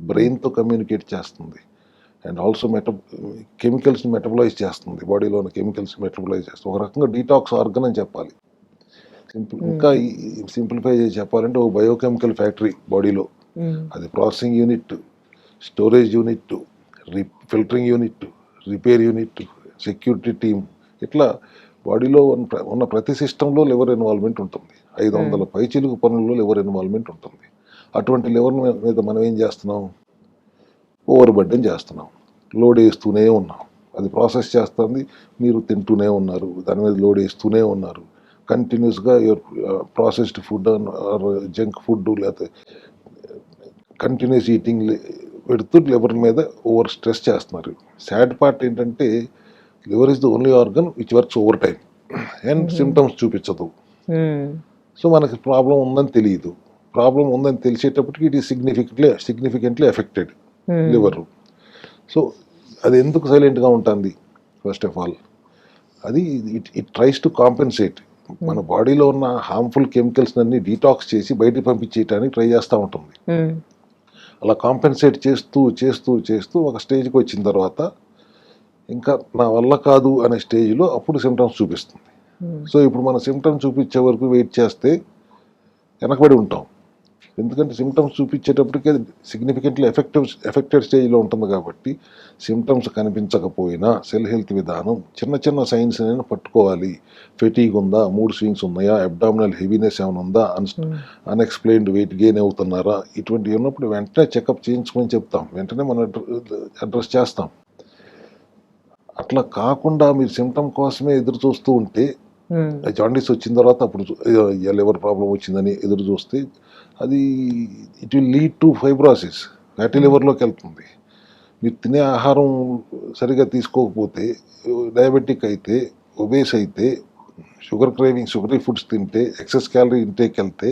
బ్రెయిన్తో కమ్యూనికేట్ చేస్తుంది, అండ్ ఆల్సో కెమికల్స్ని మెటబలైజ్ చేస్తుంది, బాడీలో ఉన్న కెమికల్స్ మెటబలైజ్ చేస్తుంది. ఒక రకంగా డీటాక్స్ ఆర్గన్ అని చెప్పాలి. ఇంకా సింప్లిఫై చేసి చెప్పాలంటే ఒక బయోకెమికల్ ఫ్యాక్టరీ బాడీలో. అది processing unit, storage unit, filtering unit, repair unit, security team, ఇట్లా బాడీలో ఉన్న ప్రతి సిస్టంలో లివర్ ఇన్వాల్వ్మెంట్ ఉంటుంది. 500 పైచిలుకు పనుల్లో లివర్ ఇన్వాల్వ్మెంట్ ఉంటుంది. అటువంటి లివర్ మీద మనం ఏం చేస్తున్నాం? ఓవర్ బర్డెన్ చేస్తున్నాం, లోడ్ వేస్తూనే ఉన్నాం. అది ప్రాసెస్ చేస్తుంది, మీరు తింటూనే ఉన్నారు, దాని మీద లోడ్ వేస్తూనే ఉన్నారు. కంటిన్యూస్గా processed food or junk food లేకపోతే కంటిన్యూస్ ఈటింగ్ పెడుతూ లివర్ మీద ఓవర్ స్ట్రెస్ చేస్తున్నారు. సాడ్ పార్ట్ ఏంటంటే liver is the only organ which works overtime and symptoms చూపించదు. సో మనకి ప్రాబ్లం ఉందని తెలియదు. ప్రాబ్లం ఉందని తెలిసేటప్పటికి it is significantly affected liver. So అది ఎందుకు సైలెంట్గా ఉంటుంది? ఫస్ట్ ఆఫ్ ఆల్ అది ఇట్ ట్రైస్ టు కాంపెన్సేట్. మన బాడీలో ఉన్న హార్మ్ఫుల్ కెమికల్స్ అన్ని డీటాక్స్ చేసి బయటికి పంపించేయడానికి ట్రై చేస్తూ ఉంటుంది. అలా కాంపెన్సేట్ చేస్తూ చేస్తూ చేస్తూ ఒక స్టేజ్కి వచ్చిన తర్వాత ఇంకా నా వల్ల కాదు అనే స్టేజ్లో అప్పుడు సిమ్టమ్స్ చూపిస్తుంది. సో ఇప్పుడు మన సిమ్టమ్స్ చూపించే వరకు వెయిట్ చేస్తే వెనకబడి ఉంటాం. ఎందుకంటే సిమ్టమ్స్ చూపించేటప్పటికే సిగ్నిఫికెంట్లీ ఎఫెక్టెడ్ స్టేజ్లో ఉంటుంది. కాబట్టి సిమ్టమ్స్ కనిపించకపోయినా సెల్ హెల్త్ విధానం చిన్న చిన్న సైన్స్ అయినా పట్టుకోవాలి. ఫెటీగ్ ఉందా, మూడ్ స్వింగ్స్ ఉన్నాయా, అబ్డామినల్ హెవీనెస్ ఏమైనా ఉందా, అన్ఎక్స్ప్లెయిన్డ్ వెయిట్ గెయిన్ అవుతున్నారా, ఇటువంటివి ఉన్నప్పుడు వెంటనే చెకప్ చేయించుకొని చెప్తాం, వెంటనే మనం అడ్రస్ చేస్తాం. అట్లా కాకుండా మీరు సిమ్టమ్ కోసమే ఎదురు చూస్తూ ఉంటే జాండీస్ వచ్చిన తర్వాత అప్పుడు లివర్ ప్రాబ్లం వచ్చిందని ఎదురు చూస్తే అది it will lead to fibrosis, fatty లివర్లోకి వెళ్తుంది. మీరు తినే ఆహారం సరిగా తీసుకోకపోతే, డయాబెటిక్ అయితే, ఒబేస్ అయితే, షుగరీ ఫుడ్స్ తింటే, ఎక్సెస్ క్యాలరీ ఇంటేక్ వెళ్తే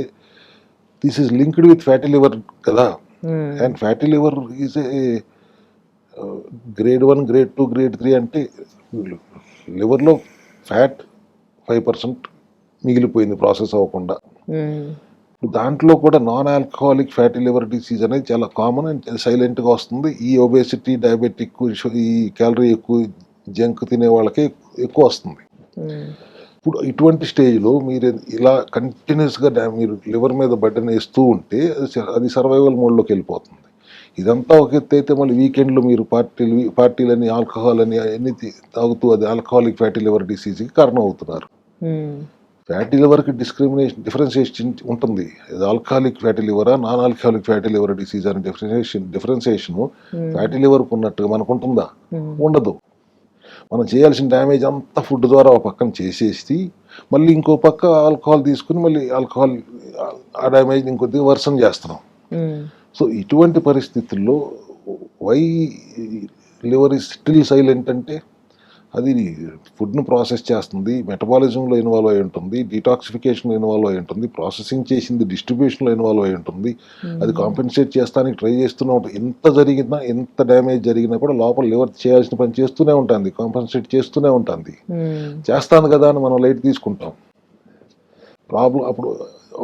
this is linked with fatty liver కదా. And fatty liver is a grade 1, grade 2, grade 3 అంటే లివర్లో ఫ్యాట్ 5% మిగిలిపోయింది ప్రాసెస్ అవ్వకుండా. దాంట్లో కూడా non alcoholic fatty liver disease అనేది చాలా కామన్ అండ్ సైలెంట్గా వస్తుంది. ఈ ఒబేసిటీ, డయాబెటిక్, ఈ క్యాలరీ ఎక్కువ జంక్ తినే వాళ్ళకే ఎక్కువ వస్తుంది. ఇప్పుడు ఇటువంటి స్టేజ్లో మీరు ఇలా కంటిన్యూస్గా మీరు లివర్ మీద బర్డెన్ వేస్తూ ఉంటే అది సర్వైవల్ మోడ్లోకి వెళ్ళిపోతుంది. ఇదంతా ఒక ఎత్తు అయితే మళ్ళీ వీకెండ్లో మీరు పార్టీలని, ఆల్కహాల్ అని అన్ని తాగుతూ అది ఆల్కహాలిక్ ఫ్యాటీ లివర్ డిసీజ్కి కారణం అవుతున్నారు. ఫ్యాటీ లివర్కి డిఫరెన్షియేషన్ ఉంటుంది. ఆల్కహాలిక్ ఫ్యాటీ లివరా, non alcoholic fatty liver disease అనే డిఫరెన్షియేషన్ ఫ్యాటీ లివర్కి ఉన్నట్టుగా మనకు ఉంటుందా? ఉండదు. మనం చేయాల్సిన డ్యామేజ్ అంతా ఫుడ్ ద్వారా ఒక పక్కన చేసేసి మళ్ళీ ఇంకో పక్క ఆల్కహాల్ తీసుకుని మళ్ళీ ఆల్కహాల్ ఆ డ్యామేజ్ ఇంకొద్దిగా వర్షం చేస్తున్నాం. సో ఇటువంటి పరిస్థితుల్లో why liver is still silent అంటే అది ఫుడ్ను ప్రాసెస్ చేస్తుంది, మెటబాలిజంలో ఇన్వాల్వ్ అయి ఉంటుంది, డీటాక్సిఫికేషన్లో ఇన్వాల్వ్ అయి ఉంటుంది, ప్రాసెసింగ్ చేసింది డిస్ట్రిబ్యూషన్లో ఇన్వాల్వ్ అయి ఉంటుంది. అది కాంపెన్సేట్ చేస్తానికి ట్రై చేస్తూనే ఉంటుంది. ఎంత డ్యామేజ్ జరిగినా కూడా లోపల లివర్ చేయాల్సిన పని చేస్తూనే ఉంటుంది, కాంపెన్సేట్ చేస్తూనే ఉంటుంది. చేస్తాను కదా అని మనం లైట్ తీసుకుంటాం. ప్రాబ్లం అప్పుడు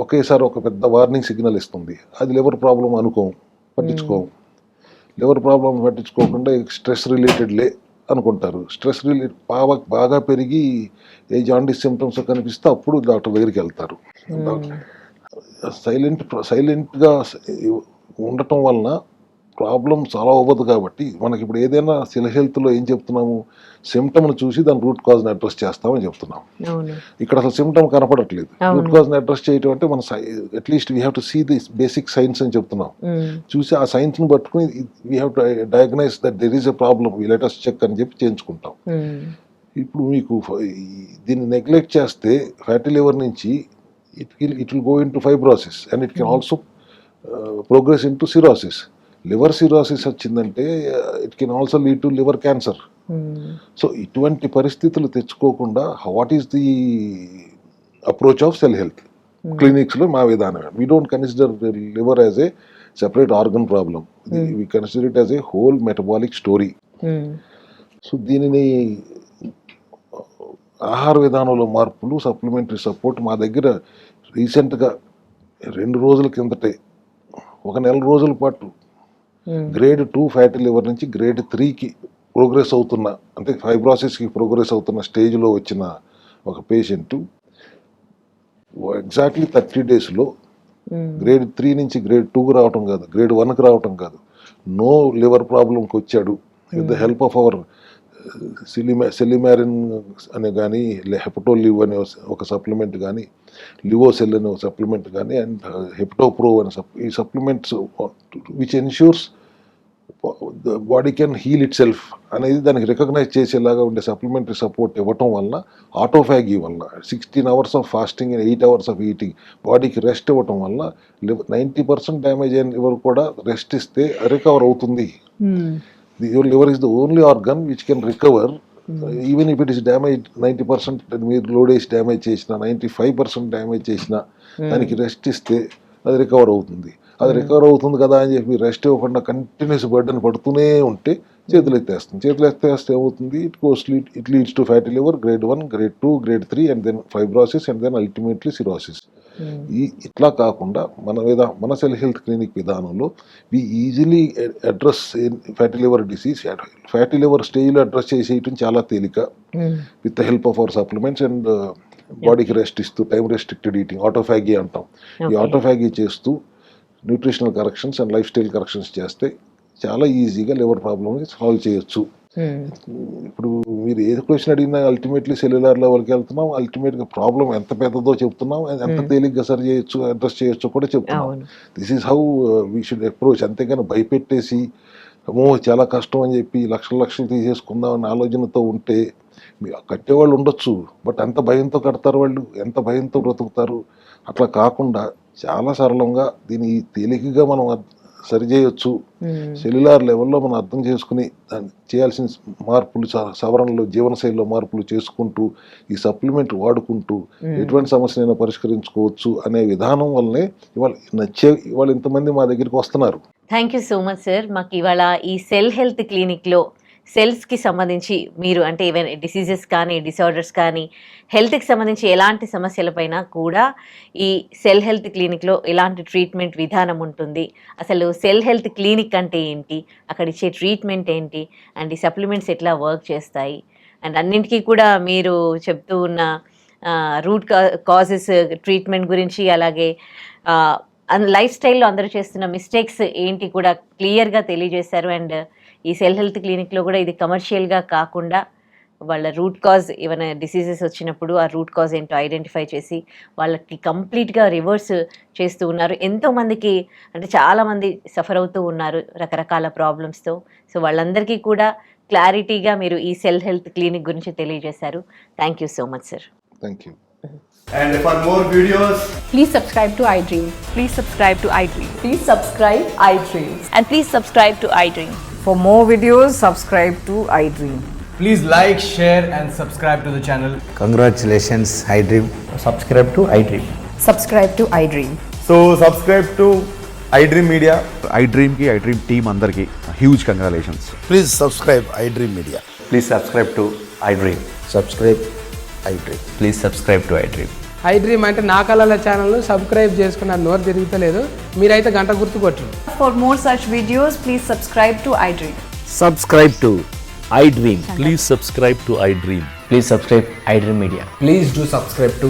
ఒకేసారి ఒక పెద్ద వార్నింగ్ సిగ్నల్ ఇస్తుంది, అది లివర్ ప్రాబ్లం అనుకోం, పట్టించుకోం. లివర్ ప్రాబ్లం పట్టించుకోకుండా స్ట్రెస్ రిలేటెడ్లే అనుకుంటారు. స్ట్రెస్ బాగా పెరిగి ఏ జాండీస్ సిమ్టమ్స్ కనిపిస్తే అప్పుడు డాక్టర్ దగ్గరికి వెళ్తారు. సైలెంట్గా ఉండటం వలన ప్రాబ్లం చాలా అవ్వదు. కాబట్టి మనకి ఇప్పుడు ఏదైనా సెల్ హెల్త్లో ఏం చెప్తున్నాము, సిమ్టమ్ను చూసి దాని రూట్ కాజ్ని అడ్రస్ చేస్తామని చెప్తున్నాం. ఇక్కడ అసలు సిమ్టమ్ కనపడట్లేదు. రూట్ కాజ్ని అడ్రస్ చేయటం అంటే మన at least we have to see the basic science అని చెప్తున్నాం. చూసి ఆ సైన్స్ని పట్టుకుని we have to diagnose that there is a problem, we let us check అని చెప్పి చేయించుకుంటాం. ఇప్పుడు మీకు దీన్ని నెగ్లెక్ట్ చేస్తే ఫ్యాటీ లివర్ నుంచి it will go into fibrosis and it can also progress into cirrhosis. Liver cirrhosis వచ్చిందంటే it can also lead to liver cancer. So ఇటువంటి పరిస్థితులు తెచ్చుకోకుండా what is the approach of cell health క్లినిక్స్లో మా విధానం, we don't consider liver as a separate organ problem, we consider it as a whole metabolic story. So దీనిని ఆహార విధానంలో మార్పులు, సప్లిమెంటరీ సపోర్ట్ మా దగ్గర రీసెంట్గా 2 రోజుల కిందటే 1 నెల రోజుల పాటు గ్రేడ్ 2 ఫ్యాటీ లివర్ నుంచి గ్రేడ్ 3కి ప్రోగ్రెస్ అవుతున్న, అంటే ఫైబ్రోసిస్కి ప్రోగ్రెస్ అవుతున్న స్టేజ్లో వచ్చిన ఒక పేషెంట్ ఎగ్జాక్ట్లీ 30 డేస్లో గ్రేడ్ 3 నుంచి గ్రేడ్ 2కి రావటం కాదు, గ్రేడ్ 1కి రావటం కాదు, నో లివర్ ప్రాబ్లంకి వచ్చాడు. With the help of our silymarin అనే కానీ, హెపటోలివ్ అనే ఒక సప్లిమెంట్ కానీ, లివోసెల్ అనే ఒక సప్లిమెంట్ కానీ, అండ్ హెపటోప్రో అనే ఈ supplements which ensures the body can heal itself అనేది దానికి రికగ్నైజ్ చేసేలాగా ఉండే సప్లిమెంటరీ సపోర్ట్ ఇవ్వటం వల్ల, ఆటోఫాగీ వల్ల, 16 hours of fasting and 8 hours of eating, బాడీకి రెస్ట్ ఇవ్వటం వల్ల 90% డ్యామేజ్ అయిన లివర్ కూడా రెస్ట్ ఇస్తే రికవర్ అవుతుంది. Your liver is the only organ which can recover, even if it is damaged 90%, మీరు లోడ్ వేసి డ్యామేజ్ చేసిన 95% డ్యామేజ్ చేసిన దానికి రెస్ట్ ఇస్తే అది రికవర్ అవుతుంది. అది రికవర్ అవుతుంది కదా అని చెప్పి రెస్ట్ ఇవ్వకుండా కంటిన్యూస్ బర్డెన్ పడుతూనే ఉంటే చేతులు ఎత్తేస్తే ఏమవుతుంది, it leads to fatty liver grade 1, grade 2, grade 3 and then fibrosis and then ultimately cirrhosis. ఇట్లా కాకుండా మన సెల్ హెల్త్ క్లినిక్ విధానంలో we easily address fatty liver disease. Fatty liver స్టేజ్లో అడ్రస్ చేసేయటం చాలా తేలిక, with the help of our supplements and బాడీకి rest ఇస్తూ టైం రెస్ట్రిక్టెడ్ ఈటింగ్, ఆటోఫాగీ అంటాం. ఈ ఆటోఫాగీ చేస్తూ nutritional corrections and lifestyle corrections చేస్తే చాలా ఈజీగా లివర్ ప్రాబ్లమ్ని సాల్వ్ చేయొచ్చు. ఇప్పుడు మీరు ఏది క్వశ్చన్ అడిగినా అల్టిమేట్లీ సెల్యులార్ లెవెల్కి వెళ్తున్నాం, అల్టిమేట్గా ప్రాబ్లం ఎంత పెద్దదో చెప్తున్నాం, ఎంత తేలిగ్గా సరి చేయొచ్చు, అడ్రస్ చేయొచ్చు కూడా చెప్తున్నాం. This is how we should approach. అంతేగాని భయపెట్టేసి చాలా కష్టం అని చెప్పి లక్షలు తీసేసుకుందాం అనే ఆలోచనతో ఉంటే కట్టేవాళ్ళు ఉండొచ్చు, బట్ ఎంత భయంతో కడతారు వాళ్ళు, ఎంత భయంతో బ్రతుకుతారు. అట్లా కాకుండా చాలా సరళంగా దీన్ని తేలికగా మనం సరి చేయొచ్చు. సెల్యులార్ లెవెల్లో మనం అర్థం చేసుకుని చేయాల్సిన మార్పులు, సవరణలు, జీవనశైలిలో మార్పులు చేసుకుంటూ ఈ సప్లిమెంట్ వాడుకుంటూ ఎటువంటి సమస్యనైనా పరిష్కరించుకోవచ్చు అనే విధానం వల్లనే ఇవాళ ఇంతమంది మా దగ్గరికి వస్తున్నారు. Thank you so much sir. మాకు ఇవాళ ఈ సెల్ హెల్త్ క్లినిక్లో సెల్స్కి సంబంధించి మీరు అంటే ఈవెన్ డిసీజెస్ కానీ, డిసార్డర్స్ కానీ, హెల్త్కి సంబంధించి ఎలాంటి సమస్యలపైన కూడా ఈ సెల్ హెల్త్ క్లినిక్లో ఎలాంటి ట్రీట్మెంట్ విధానం ఉంటుంది, అసలు సెల్ హెల్త్ క్లినిక్ అంటే ఏంటి, అక్కడ ఇచ్చే ట్రీట్మెంట్ ఏంటి, అండ్ ఈ సప్లిమెంట్స్ ఎట్లా వర్క్ చేస్తాయి, అండ్ అన్నింటికీ కూడా మీరు చెప్తూ ఉన్న రూట్ కాజెస్ ట్రీట్మెంట్ గురించి, అలాగే లైఫ్ స్టైల్లో అందరూ చేస్తున్న మిస్టేక్స్ ఏంటి కూడా క్లియర్గా తెలియజేశారు. అండ్ ఈ సెల్ హెల్త్ క్లినిక్లో కూడా ఇది కమర్షియల్గా కాకుండా వాళ్ళ రూట్ కాజ్, ఏమైనా డిసీజెస్ వచ్చినప్పుడు ఆ రూట్ కాజ్ ఏంటో ఐడెంటిఫై చేసి వాళ్ళకి కంప్లీట్గా రివర్స్ చేస్తూ ఉన్నారు. ఎంతోమందికి అంటే చాలామంది సఫర్ అవుతూ ఉన్నారు రకరకాల ప్రాబ్లమ్స్తో. సో వాళ్ళందరికీ కూడా క్లారిటీగా మీరు ఈ సెల్ హెల్త్ క్లినిక్ గురించి తెలియజేశారు. Thank you so much sir. Thank you. And for more videos, please subscribe to iDream. Please subscribe to iDream. Please subscribe iDream. And please subscribe to iDream. For more videos, subscribe to iDream. Please like, share, and subscribe to the channel. Congratulations, iDream. Subscribe to iDream. Subscribe to iDream. So subscribe to iDream Media. iDream ki iDream team అందరికి huge congratulations. Please subscribe iDream Media. Please subscribe to iDream. Subscribe iDream. Please subscribe to iDream. iDream అంటే నా కళల ఛానల్ను subscribe చేసుకున్న నోరు తిరుగుతలేదు, మీరైతే గంట గుర్తు కొట్టండి. For more such videos, please subscribe to iDream. Subscribe to iDream. Please subscribe to iDream. Please subscribe iDream Media. Please do subscribe to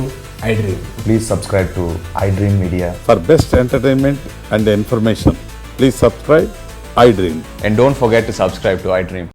iDream. Please subscribe to iDream Media. For best entertainment and information, please subscribe iDream. And don't forget to subscribe to iDream.